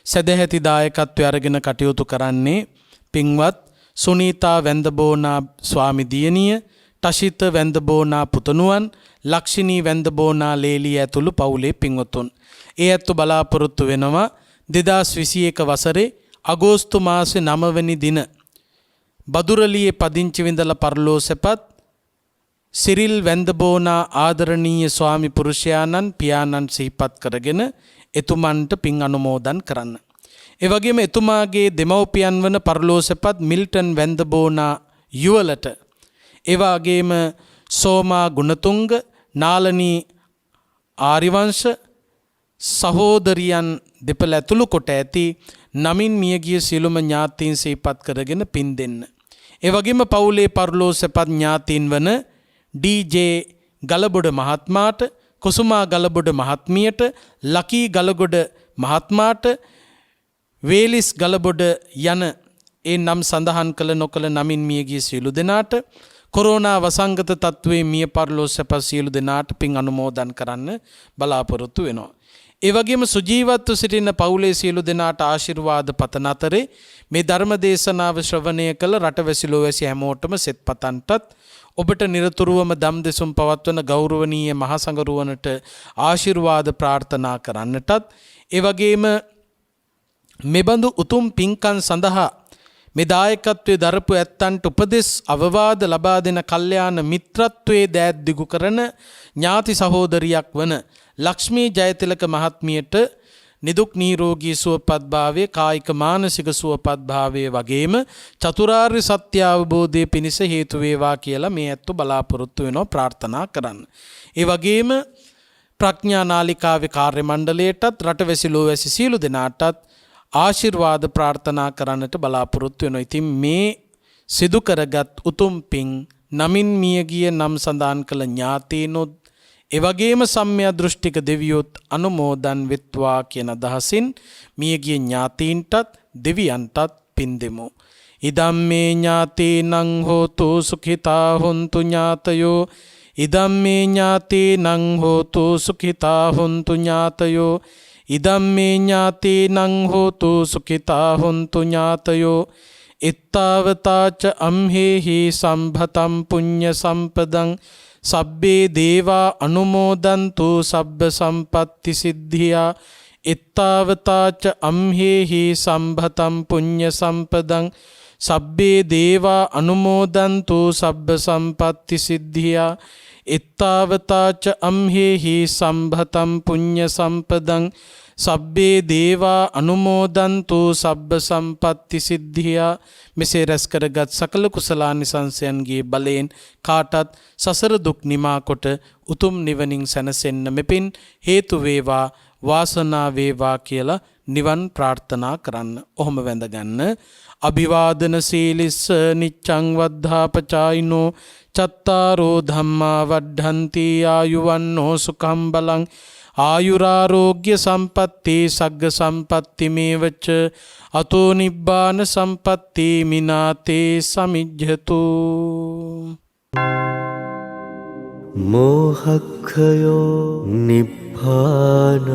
සදැහැති දායකත්වය අරගෙන කටයුතු කරන්නේ පින්වත් සුනීතා වැන්දබෝනා ස්වාමි දියණිය, ටෂිත වැන්දබෝනා පුතණුවන්, ලක්ෂිනී වැන්දබෝනා ලේලිය ඇතුළු පවුලේ පින්වතුන්. ඒ ඇත්තු බලාපොරොත්තු වෙනවා 2021 වසරේ අගෝස්තු මාසේ 9 වෙනි දින බදුරලියේ පදිංචි විඳලා පරලෝසෙපත් සිරිල් වැන්දබෝනා ආදරණීය ස්වාමි පුරුෂයාණන් පියාණන් සිහිපත් කරගෙන එතුමන්ට පින් අනුමෝදන් කරන්න. ඒ වගේම එතුමාගේ දෙමව්පියන් වන පරලෝසෙපත් මිල්ටන් වැන්දබෝනා යුවලට ඒ වගේම සෝමා ගුණතුංග, නාලනී ආරිවංශ සහෝදරියන් දෙපළ ඇතුළු කොට ඇති නමින් මියගිය සියලුම ඥාතීන් සිහිපත් කරගෙන පින් දෙන්න. ඒ වගේම පවුලේ පරලෝසපත් ඥාතීන් වන ඩී.ජේ. ගලබොඩ මහත්මයාට, කුසුමා ගලබොඩ මහත්මියට, ලකී ගලගොඩ මහත්මයාට, වේලිස් ගලබොඩ යන ඒ නම් සඳහන් කළ නොකළ නමින් මියගිය සියලු දෙනාට, කොරෝනා වසංගත තත්ත්වයේ මිය පරලෝසපත් සියලු දෙනාට පින් අනුමෝදන් කරන්න බලාපොරොත්තු වෙනවා. ඒ වගේම සුජීවත්ව සිටින පවුලේ සියලු දෙනාට ආශිර්වාද පතන අතරේ මේ ධර්ම දේශනාව ශ්‍රවණය කළ රටවැසි ලෝවැසි හැමෝටම සෙත් පතන්ටත්, ඔබට නිරතුරුවම දම් දෙසුම් පවත්වන ගෞරවනීය මහා සංඝරුවනට ආශිර්වාද ප්‍රාර්ථනා කරන්නටත්, ඒ වගේම මෙබඳු උතුම් පින්කම් සඳහා මේ දායකත්වයේ දරපු ඇත්තන්ට උපදෙස් අවවාද ලබා දෙන කල්යාණ මිත්‍රත්වයේ දෑත් දිගු කරන ඥාති සහෝදරියක් වන ලක්ෂ්මී ජයතිලක මහත්මියට නිදුක් නිරෝගී සුවපත්භාවයේ, කායික මානසික සුවපත්භාවයේ වගේම චතුරාර්ය සත්‍ය අවබෝධයේ පිණිස හේතු වේවා කියලා මේ ඇත්තු බලාපොරොත්තු වෙනවා, ප්‍රාර්ථනා කරන්න. ඒ වගේම ප්‍රඥා නාලිකාවේ කාර්ය මණ්ඩලයටත් රටවැසි ලෝවැසි සියලු දෙනාටත් ආශිර්වාද ප්‍රාර්ථනා කරන්නට බලාපොරොත්තු වෙනවා. ඉතින් මේ සිදු කරගත් උතුම් පින් නමින් මියගිය නම් සඳහන් කළ ඥාතීනොත් ඒ වගේම සම්මිය දෘෂ්ටික දෙවියොත් අනුමෝදන් වෙත්වා කියන අදහසින් මියගිය ඥාතීන්ටත් දෙවියන්ටත් පින් දෙමු. ඉදම්මේ ඥාතීනං හෝතු සුඛිතා හොන්තු ඥාතයෝ, ඉදම්මේ ඥාතීනං හෝතු සුඛිතා හොන්තු ඥාතයෝ, ඉදම්මේ ඥාතීනං හෝතු සුඛිතා හොන්තු ඥාතයෝ. ඉත්තාවතාච අම්හෙහි සම්භතම් පුඤ්ඤ සම්පදං සබ්බේ දේවා අනුමෝදන්තු සබ්බ සම්පත්ති සිද්ධියා. ඉත්තාවතාච අම්හෙහි සම්භතම් පුඤ්ඤ සම්පදං සබ්බේ දේවා අනුමෝදන්තු සබ්බ සම්පත්ති සිද්ධියා. ඉත්තාවතාච අම්හෙහි සම්භතම් පුඤ්ඤ සම්පදං සබ්බේ දේවා අනුමෝදන්තු සබ්බ සම්පත්ති සිද්ධියා. මෙසේ රැස් කරගත් සකල කුසලානිසංසයන්ගේ බලයෙන් කාටත් සසර දුක් නිමා කොට උතුම් නිවනින් සැනසෙන්න මෙපින් හේතු වේවා, වාසනා වේවා කියලා නිවන් ප්‍රාර්ථනා කරන්න. ඔහොම වැඳගන්න. අභිවාදන සීලිස්ස නිච්ඡං වද්ධාපචායිනෝ චත්තාරෝ ධම්මා වඩ්ඩන්ති ආයුවන්නෝ සුඛං බලං ආයුරාරෝග්‍ය සම්පatti සග්ග සම්පatti මේවච අතෝ නිබ්බාන සම්පatti මිනාතේ සමිජ්ජතු. මෝහක්ඛයෝ නිබ්බානං